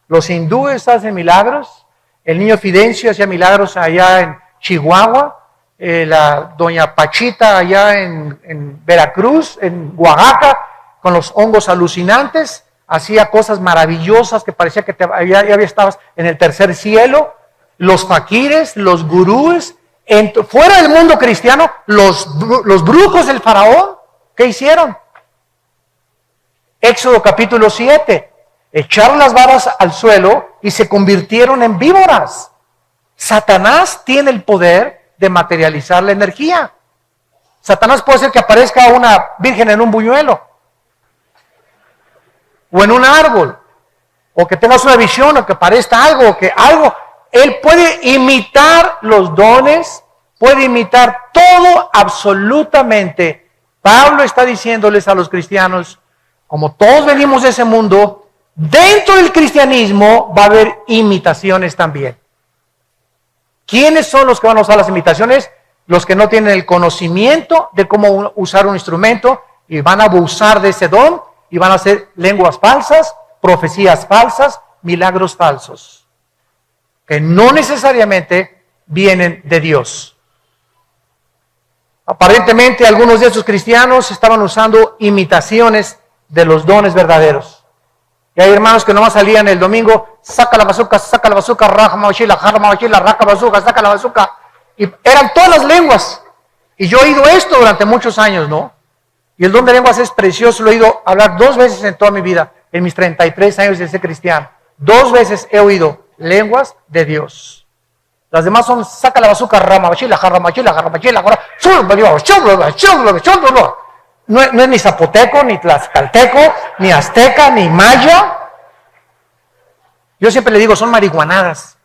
Los hindúes hacen milagros. El niño Fidencio hacía milagros allá en Chihuahua. La doña Pachita allá en Veracruz, en Oaxaca, con los hongos alucinantes, hacía cosas maravillosas que parecía que ya estabas en el tercer cielo. Los faquires, los gurúes, fuera del mundo cristiano, los brujos del faraón, ¿qué hicieron? Éxodo capítulo 7, echaron las varas al suelo y se convirtieron en víboras. Satanás tiene el poder de materializar la energía. Satanás puede hacer que aparezca una virgen en un buñuelo, o en un árbol, o que tengas una visión, o que aparezca algo, o que algo. Él puede imitar los dones, puede imitar todo absolutamente. Pablo está diciéndoles a los cristianos, como todos venimos de ese mundo, dentro del cristianismo va a haber imitaciones también. ¿Quiénes son los que van a usar las imitaciones? Los que no tienen el conocimiento de cómo usar un instrumento y van a abusar de ese don y van a hacer lenguas falsas, profecías falsas, milagros falsos, que no necesariamente vienen de Dios. Aparentemente algunos de esos cristianos estaban usando imitaciones de los dones verdaderos. Y hay hermanos que nomás salían el domingo, saca la bazooka, raja mochila, raca bazooka, saca la bazooka. Y eran todas las lenguas. Y yo he oído esto durante muchos años, ¿no? Y el don de lenguas es precioso, lo he oído hablar 2 veces en toda mi vida, en mis 33 años de ser cristiano. 2 veces he oído lenguas de Dios. Las demás son, saca la bazooka, rama mochila, no es ni zapoteco, ni tlaxcalteco, ni azteca, ni maya. Yo siempre le digo, son marihuanadas.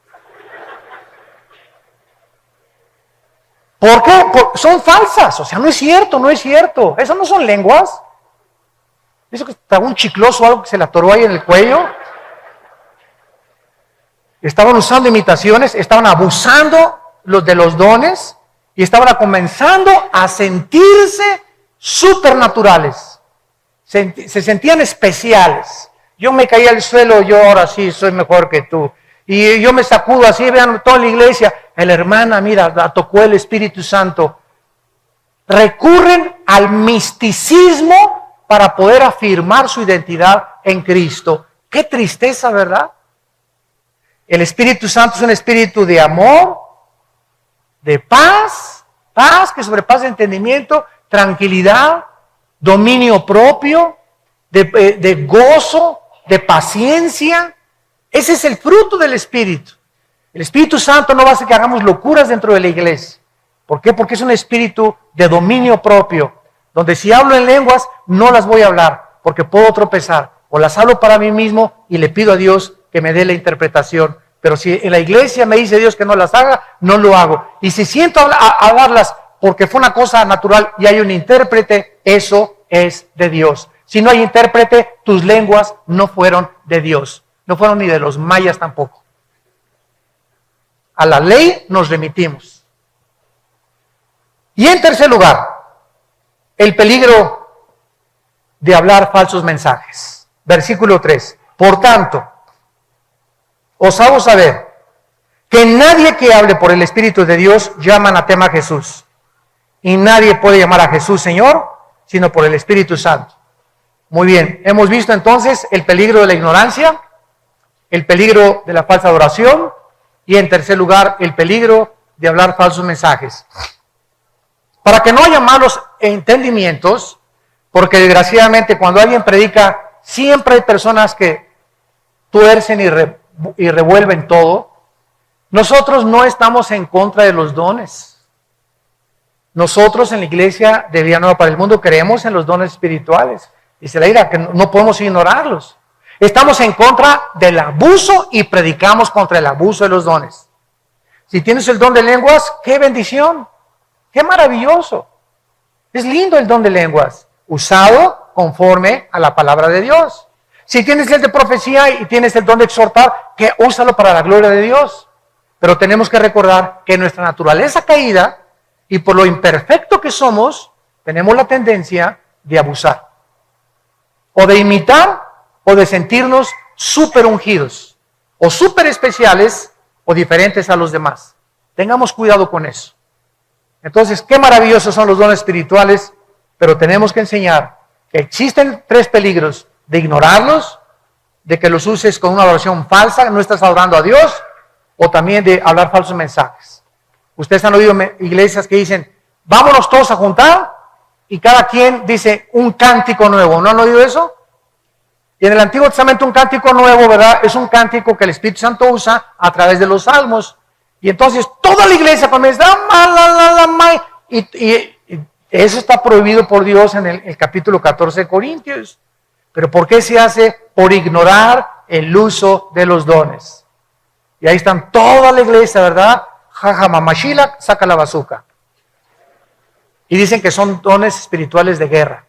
¿Por qué? Son falsas, o sea, no es cierto, no es cierto. Esas no son lenguas. Eso que estaba un chicloso, algo que se le atoró ahí en el cuello. Estaban usando imitaciones, estaban abusando de los dones y estaban comenzando a sentirse supernaturales. Se sentían especiales. Yo me caí al suelo, yo ahora sí soy mejor que tú. Y yo me sacudo así, vean toda la iglesia. La hermana, mira, la tocó el Espíritu Santo. Recurren al misticismo para poder afirmar su identidad en Cristo. Qué tristeza, ¿verdad? El Espíritu Santo es un espíritu de amor, de paz que sobrepasa el entendimiento, tranquilidad, dominio propio, de gozo, de paciencia. Ese es el fruto del Espíritu. El Espíritu Santo no va a hacer que hagamos locuras dentro de la iglesia. ¿Por qué? Porque es un espíritu de dominio propio, donde si hablo en lenguas, no las voy a hablar, porque puedo tropezar. O las hablo para mí mismo y le pido a Dios que me dé la interpretación. Pero si en la iglesia me dice Dios que no las haga, no lo hago. Y si siento hablarlas porque fue una cosa natural y hay un intérprete, eso es de Dios. Si no hay intérprete, tus lenguas no fueron de Dios. No fueron ni de los mayas tampoco. A la ley nos remitimos. Y en tercer lugar, el peligro de hablar falsos mensajes. Versículo 3. Por tanto, os hago saber que nadie que hable por el Espíritu de Dios llama anatema a Jesús. Y nadie puede llamar a Jesús Señor, sino por el Espíritu Santo. Muy bien, hemos visto entonces el peligro de la ignorancia, el peligro de la falsa adoración y en tercer lugar el peligro de hablar falsos mensajes. Para que no haya malos entendimientos, porque desgraciadamente cuando alguien predica, siempre hay personas que tuercen y revuelven todo. Nosotros no estamos en contra de los dones. Nosotros en la iglesia de Vida Nueva para el Mundo creemos en los dones espirituales. Dice la ira que no podemos ignorarlos. Estamos en contra del abuso y predicamos contra el abuso de los dones. Si tienes el don de lenguas, qué bendición, qué maravilloso. Es lindo el don de lenguas, usado conforme a la palabra de Dios. Si tienes el de profecía y tienes el don de exhortar, que úsalo para la gloria de Dios. Pero tenemos que recordar que nuestra naturaleza caída y por lo imperfecto que somos, tenemos la tendencia de abusar. O de imitar o de sentirnos súper ungidos, o súper especiales, o diferentes a los demás. Tengamos cuidado con eso. Entonces, qué maravillosos son los dones espirituales, pero tenemos que enseñar que existen tres peligros: de ignorarlos, de que los uses con una oración falsa, no estás adorando a Dios, o también de hablar falsos mensajes. Ustedes han oído iglesias que dicen, vámonos todos a juntar, y cada quien dice un cántico nuevo. ¿No han oído eso? Y en el Antiguo Testamento un cántico nuevo, ¿verdad? Es un cántico que el Espíritu Santo usa a través de los salmos. Y entonces toda la iglesia comienza, y eso está prohibido por Dios en el capítulo 14 de Corintios. ¿Pero por qué se hace? Por ignorar el uso de los dones. Y ahí están toda la iglesia, ¿verdad? Jaja, mamashila, saca la bazuca. Y dicen que son dones espirituales de guerra.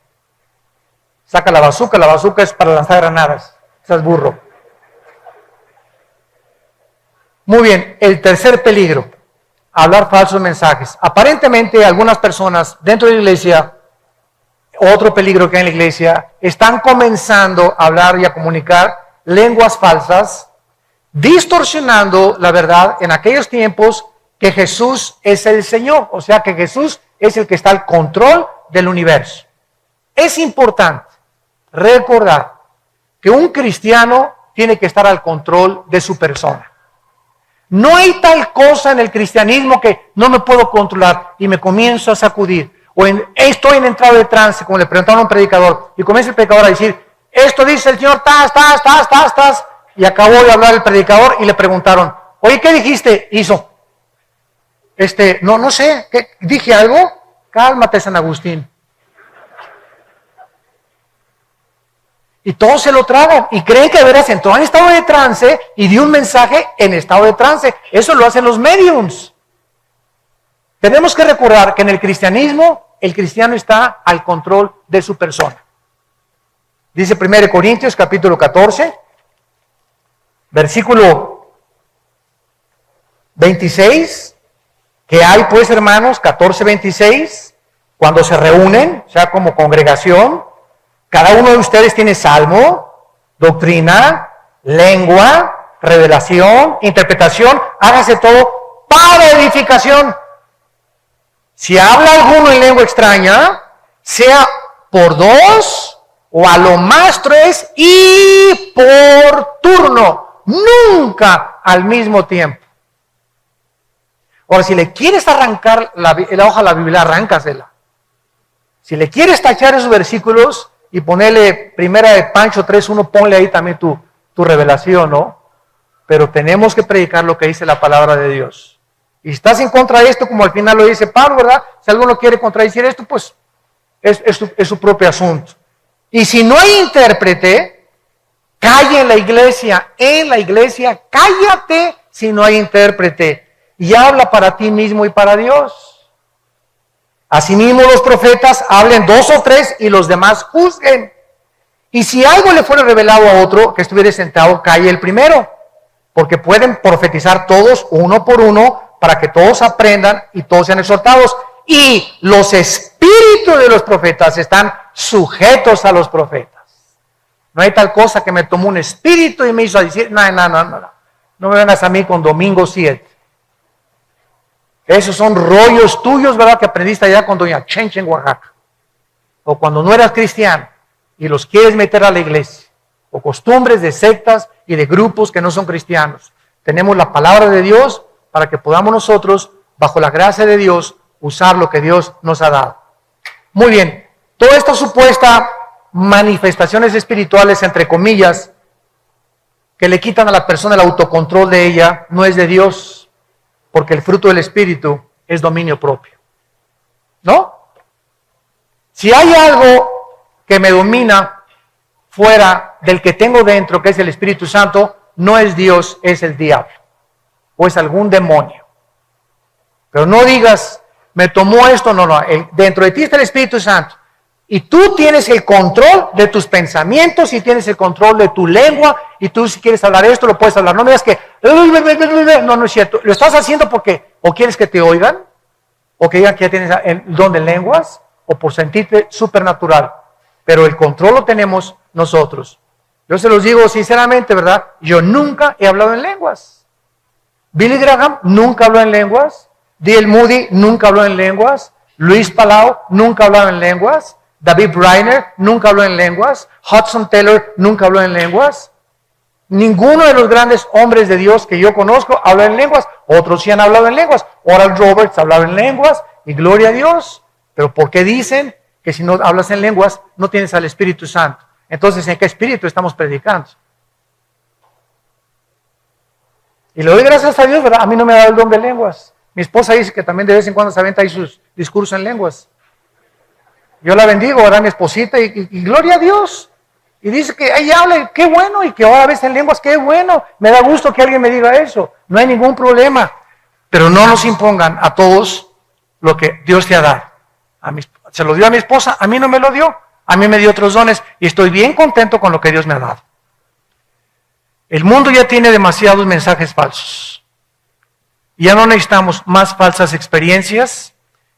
Saca la bazuca es para lanzar granadas. Estás burro. Muy bien, el tercer peligro, hablar falsos mensajes. Aparentemente algunas personas dentro de la iglesia, otro peligro que hay en la iglesia, están comenzando a hablar y a comunicar lenguas falsas, distorsionando la verdad en aquellos tiempos que Jesús es el Señor, o sea que Jesús es el que está al control del universo. Es importante recordar que un cristiano tiene que estar al control de su persona. No hay tal cosa en el cristianismo que no me puedo controlar y me comienzo a sacudir. O estoy en entrada de trance, como le preguntaron a un predicador, y comienza el predicador a decir, esto dice el Señor, tas. Y acabó de hablar el predicador y le preguntaron, oye, ¿qué dijiste? Hizo, no sé, ¿qué? ¿Dije algo? Cálmate, San Agustín. Y todos se lo tragan y creen que de veras entró en estado de trance y dio un mensaje en estado de trance. Eso lo hacen los mediums. Tenemos que recordar que en el cristianismo, el cristiano está al control de su persona. Dice 1 Corintios capítulo 14, versículo 26, que hay pues hermanos, 14:26, cuando se reúnen, o sea como congregación, cada uno de ustedes tiene salmo, doctrina, lengua, revelación, interpretación, hágase todo para edificación. Si habla alguno en lengua extraña, sea por dos o a lo más tres y por turno, nunca al mismo tiempo. Ahora, si le quieres arrancar la hoja a la Biblia, arráncasela. Si le quieres tachar esos versículos y ponerle primera de Pancho 3:1, ponle ahí también tu revelación, ¿no? Pero tenemos que predicar lo que dice la palabra de Dios. Y si estás en contra de esto, como al final lo dice Pablo, ¿verdad? Si alguno quiere contradecir esto, pues es su propio asunto. Y si no hay intérprete, calla en la iglesia. En la iglesia, cállate si no hay intérprete. Y habla para ti mismo y para Dios. Asimismo los profetas hablen 2 o 3 y los demás juzguen. Y si algo le fuera revelado a otro que estuviera sentado, calle el primero. Porque pueden profetizar todos uno por uno para que todos aprendan y todos sean exhortados. Y los espíritus de los profetas están sujetos a los profetas. No hay tal cosa que me tomó un espíritu y me hizo decir, no. No me vengas a mí con domingo 7. Esos son rollos tuyos, ¿verdad? Que aprendiste allá con doña Chencha en Oaxaca. O cuando no eras cristiano y los quieres meter a la iglesia. O costumbres de sectas y de grupos que no son cristianos. Tenemos la palabra de Dios para que podamos nosotros, bajo la gracia de Dios, usar lo que Dios nos ha dado. Muy bien, toda esta supuesta manifestaciones espirituales, entre comillas, que le quitan a la persona el autocontrol de ella, no es de Dios, porque el fruto del Espíritu es dominio propio. ¿No? Si hay algo que me domina fuera del que tengo dentro, que es el Espíritu Santo, no es Dios, es el diablo. O es algún demonio. Pero no digas, me tomó esto, no. Dentro de ti está el Espíritu Santo. Y tú tienes el control de tus pensamientos y tienes el control de tu lengua. Y tú si quieres hablar esto, lo puedes hablar. No me digas que, no es cierto. Lo estás haciendo porque o quieres que te oigan, o que digan que ya tienes el don de lenguas, o por sentirte supernatural. Pero el control lo tenemos nosotros. Yo se los digo sinceramente, ¿verdad? Yo nunca he hablado en lenguas. Billy Graham nunca habló en lenguas. D.L. Moody nunca habló en lenguas. Luis Palau nunca habló en lenguas. David Reiner nunca habló en lenguas. Hudson Taylor nunca habló en lenguas. Ninguno de los grandes hombres de Dios que yo conozco habló en lenguas. Otros sí han hablado en lenguas. Oral Roberts hablaba en lenguas. Y gloria a Dios. Pero ¿por qué dicen que si no hablas en lenguas no tienes al Espíritu Santo? Entonces, ¿en qué espíritu estamos predicando? Y le doy gracias a Dios, ¿verdad? A mí no me ha dado el don de lenguas. Mi esposa dice que también de vez en cuando se aventa ahí sus discursos en lenguas. Yo la bendigo, ¿verdad? Mi esposita, y gloria a Dios. Y dice que ahí habla, qué bueno, y que ahora ves en lenguas, qué bueno. Me da gusto que alguien me diga eso. No hay ningún problema. Pero no nos impongan a todos lo que Dios te ha dado. Se lo dio a mi esposa, a mí no me lo dio. A mí me dio otros dones y estoy bien contento con lo que Dios me ha dado. El mundo ya tiene demasiados mensajes falsos. Ya no necesitamos más falsas experiencias,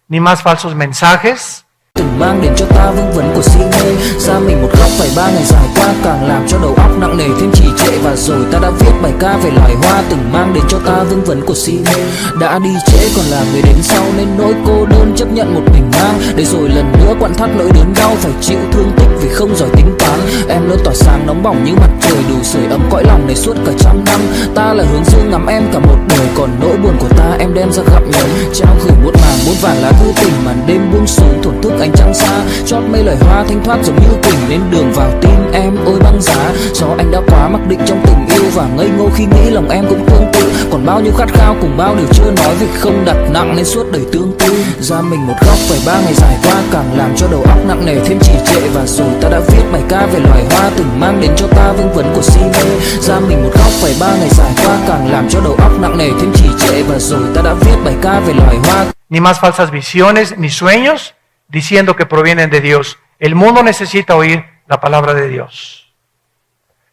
ni más falsos mensajes. Từng mang đến cho ta vương vấn của si mê. Xa mình một góc phải 3 ngày dài qua, càng làm cho đầu óc nặng nề thêm trì trệ. Và rồi ta đã viết bài ca về loài hoa, từng mang đến cho ta vương vấn của si mê. Đã đi trễ còn là người đến sau, nên nỗi cô đơn chấp nhận một mình mang. Để rồi lần nữa quặn thắt nỗi đớn đau, phải chịu thương tích vì không giỏi tính toán. Em luôn tỏa sáng nóng bỏng như mặt trời, đủ sưởi ấm cõi lòng này suốt cả trăm năm. Ta là hướng dương ngắm em cả một đời, còn nỗi buồn của ta em đem ra gặm nhấm. Trao gửi muôn vàn lá thư tình, màn đêm buông xuống thổn thức anh trăng xa. Chót mấy lời hoa thanh thoát giống như kình lên đường vào tim em ôi băng giá. Do anh đã quá mắc định trong tình yêu và ngây ngô khi nghĩ lòng em cũng tương tự. Còn bao nhiêu khát khao cùng bao điều chưa nói vì không đặt nặng nên suốt đời tương tư. Ra mình một góc phải 3 ngày dài qua càng làm cho đầu óc nặng nề thêm trì trệ. Và rồi ta đã viết bài ca về loài hoa từng mang đến cho ta vương vấn của si mê. Ra mình một góc phải 3 ngày dài qua càng làm cho đầu óc nặng nề thêm trì trệ. Và rồi ta đã viết bài ca về loài hoa. Ni más falsas visiones ni sueños diciendo que provienen de Dios. El mundo necesita oír la palabra de Dios.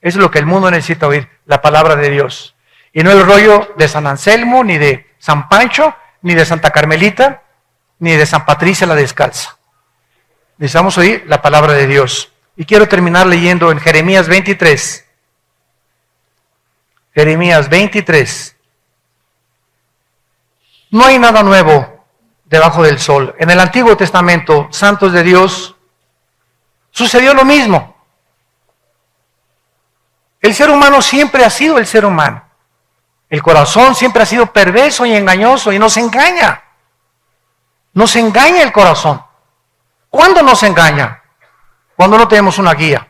Eso es lo que el mundo necesita oír, la palabra de Dios. Y no el rollo de San Anselmo, ni de San Pancho, ni de Santa Carmelita, ni de San Patricia la Descalza. Necesitamos oír la palabra de Dios. Y quiero terminar leyendo en Jeremías 23. Jeremías 23. No hay nada nuevo debajo del sol. En el Antiguo Testamento, santos de Dios, sucedió lo mismo. El ser humano siempre ha sido el ser humano. El corazón siempre ha sido perverso y engañoso y nos engaña. Nos engaña el corazón. ¿Cuándo nos engaña? Cuando no tenemos una guía.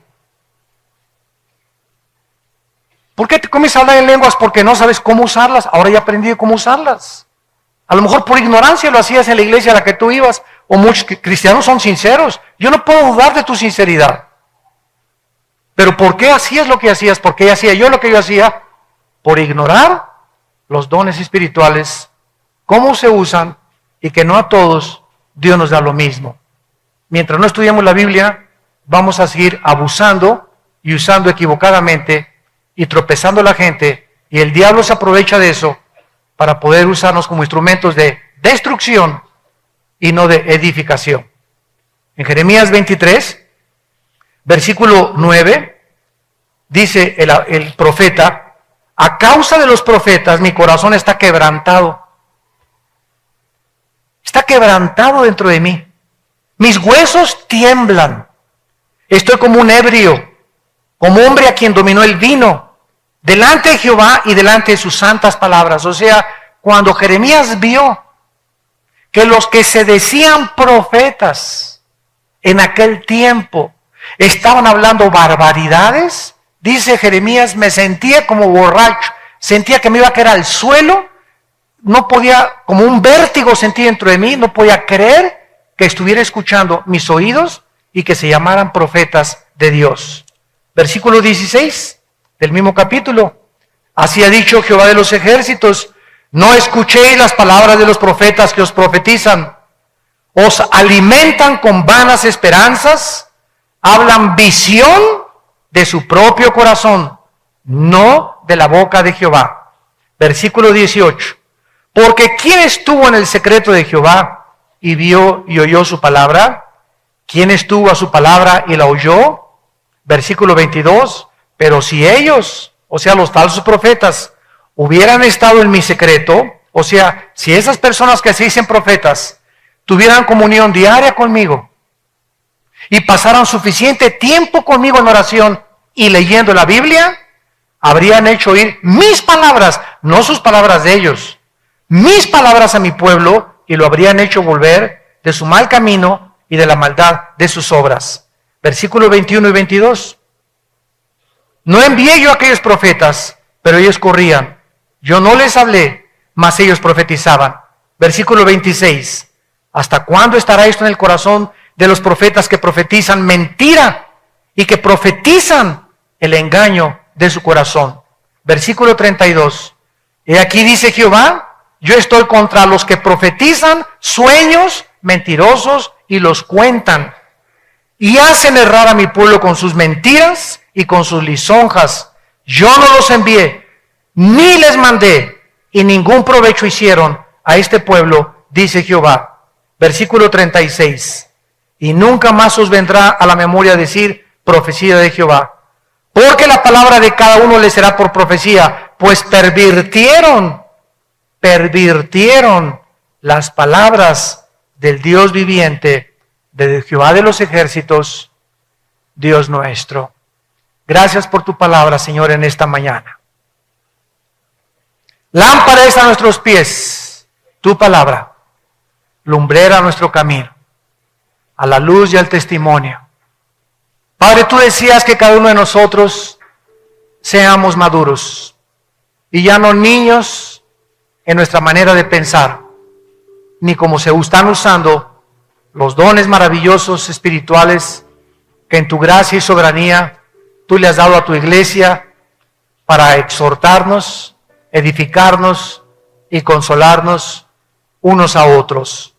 ¿Por qué te comienzas a hablar en lenguas? Porque no sabes cómo usarlas. Ahora ya aprendí cómo usarlas. A lo mejor por ignorancia lo hacías en la iglesia a la que tú ibas. O muchos cristianos son sinceros. Yo no puedo dudar de tu sinceridad. Pero ¿por qué hacías lo que hacías? ¿Por qué hacía yo lo que yo hacía? Por ignorar los dones espirituales, cómo se usan y que no a todos Dios nos da lo mismo. Mientras no estudiamos la Biblia, vamos a seguir abusando y usando equivocadamente y tropezando a la gente, y el diablo se aprovecha de eso para poder usarnos como instrumentos de destrucción y no de edificación. En Jeremías 23, versículo 9, dice el profeta: a causa de los profetas mi corazón está quebrantado. Está quebrantado dentro de mí. Mis huesos tiemblan. Estoy como un ebrio, como hombre a quien dominó el vino, delante de Jehová y delante de sus santas palabras. O sea, cuando Jeremías vio que los que se decían profetas en aquel tiempo estaban hablando barbaridades, dice Jeremías, me sentía como borracho, sentía que me iba a caer al suelo, no podía, como un vértigo sentí dentro de mí, no podía creer que estuviera escuchando mis oídos y que se llamaran profetas de Dios. Versículo 16 del mismo capítulo. Así ha dicho Jehová de los ejércitos: no escuchéis las palabras de los profetas que os profetizan. Os alimentan con vanas esperanzas, hablan visión de su propio corazón, no de la boca de Jehová. Versículo 18. Porque ¿quién estuvo en el secreto de Jehová y vio y oyó su palabra? ¿Quién estuvo a su palabra y la oyó? Versículo 22. Pero si ellos, o sea, los falsos profetas, hubieran estado en mi secreto, o sea, si esas personas que se dicen profetas tuvieran comunión diaria conmigo y pasaran suficiente tiempo conmigo en oración y leyendo la Biblia, habrían hecho oír mis palabras, no sus palabras de ellos, mis palabras a mi pueblo, y lo habrían hecho volver de su mal camino y de la maldad de sus obras. Versículos 21 y 22. No envié yo a aquellos profetas, pero ellos corrían. Yo no les hablé, mas ellos profetizaban. Versículo 26. ¿Hasta cuándo estará esto en el corazón de los profetas que profetizan mentira y que profetizan el engaño de su corazón? Versículo 32. Y aquí dice Jehová: yo estoy contra los que profetizan sueños mentirosos y los cuentan, y hacen errar a mi pueblo con sus mentiras y con sus lisonjas. Yo no los envié, ni les mandé, y ningún provecho hicieron a este pueblo, dice Jehová. Versículo 36. Y nunca más os vendrá a la memoria decir profecía de Jehová, porque la palabra de cada uno les será por profecía, pues pervirtieron las palabras del Dios viviente, de Jehová de los ejércitos, Dios nuestro. Gracias por tu palabra, Señor, en esta mañana. Lámpara es a nuestros pies tu palabra, lumbrera a nuestro camino. a la luz y al testimonio. Padre, tú decías que cada uno de nosotros seamos maduros y ya no niños en nuestra manera de pensar, ni como se están usando los dones maravillosos espirituales que en tu gracia y soberanía tú le has dado a tu iglesia para exhortarnos, edificarnos y consolarnos unos a otros.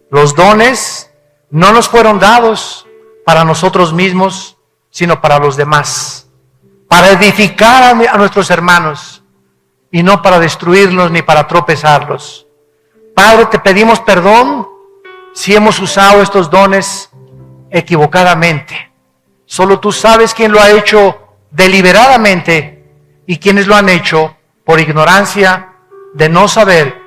Los dones no nos fueron dados para nosotros mismos, sino para los demás, para edificar a nuestros hermanos y no para destruirlos ni para tropezarlos. Padre, te pedimos perdón si hemos usado estos dones equivocadamente. Solo tú sabes quién lo ha hecho deliberadamente y quienes lo han hecho por ignorancia de no saber.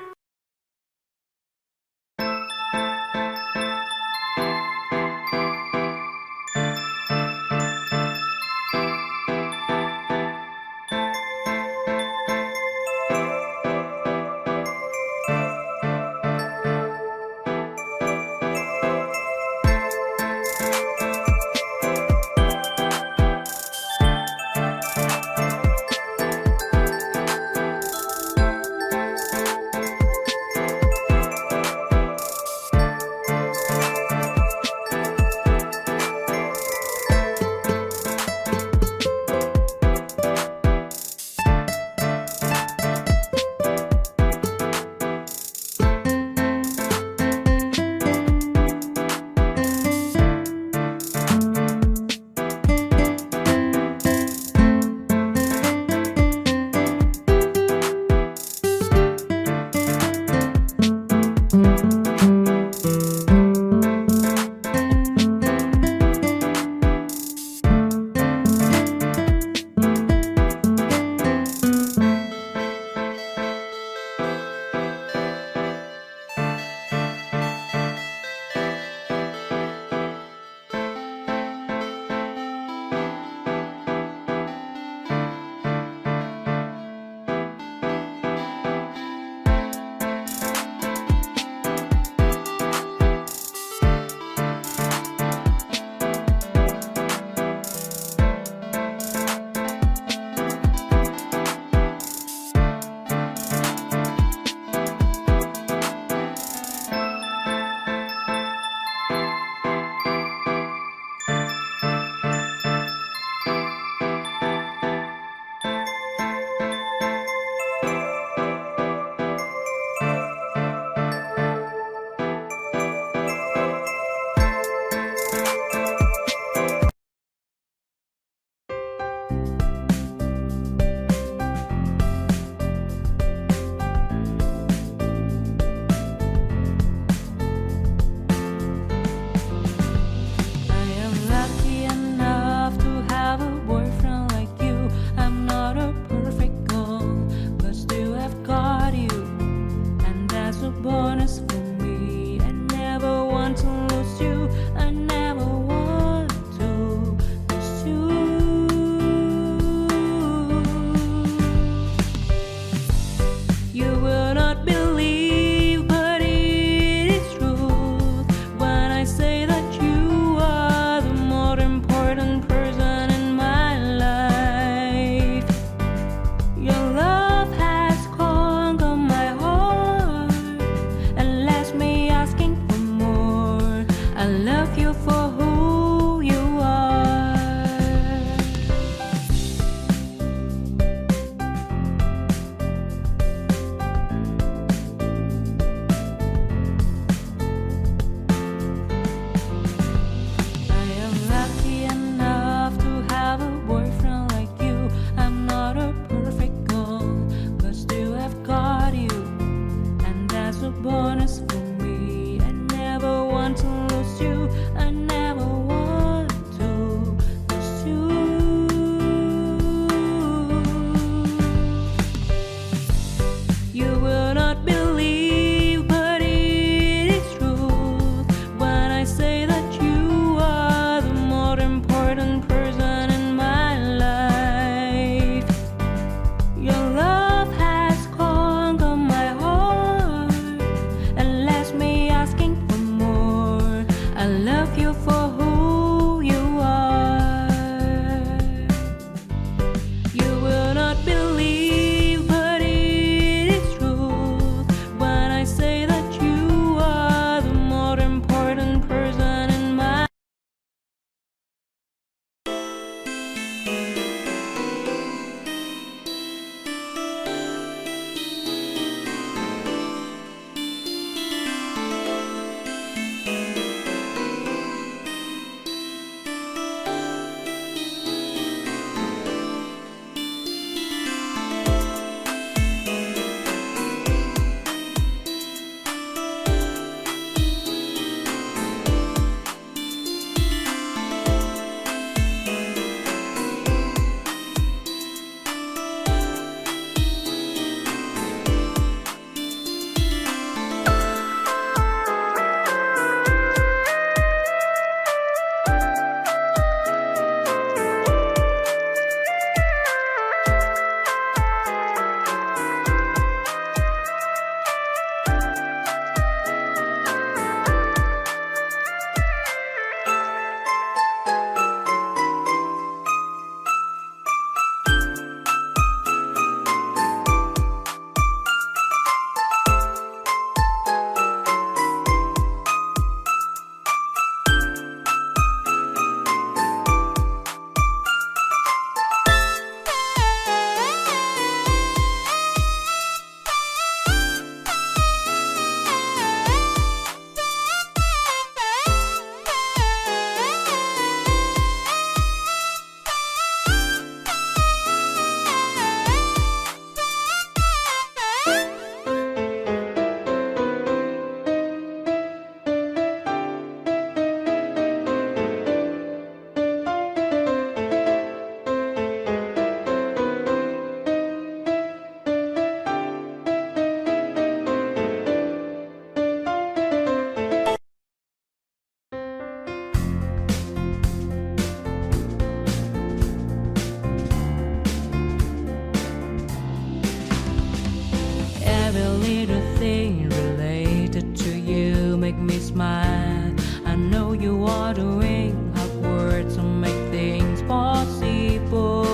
make me smile. I know you are doing hard work to make things possible.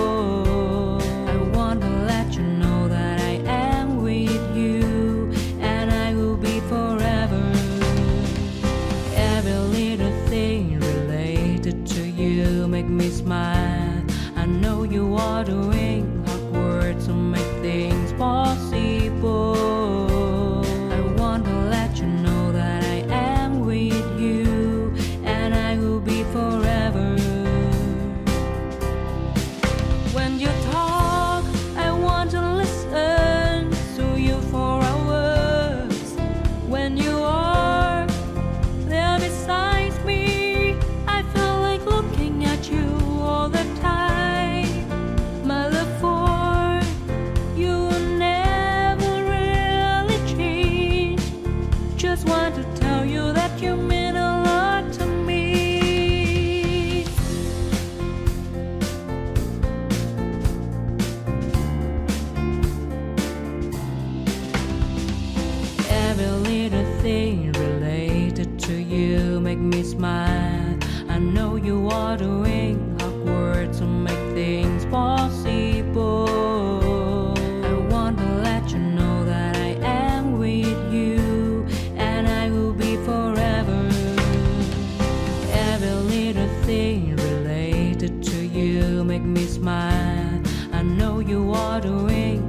I want to let you know that I am with you, and I will be forever. Every little thing related to you make me smile. I know you are doing hard work to make things possible. I want to let you know that I am with you, and I will be forever. When you talk, I want to listen to you for hours. When you are there beside me, I feel like looking at you all the time. My love for you will never really change. Just want to tell you that you mean a lot to me. Every little thing related to you make me smile. I know you are doing hard work to make things possible. I want to let you know that I am with you, and I will be forever. Every little thing related to you make me smile. I know you are doing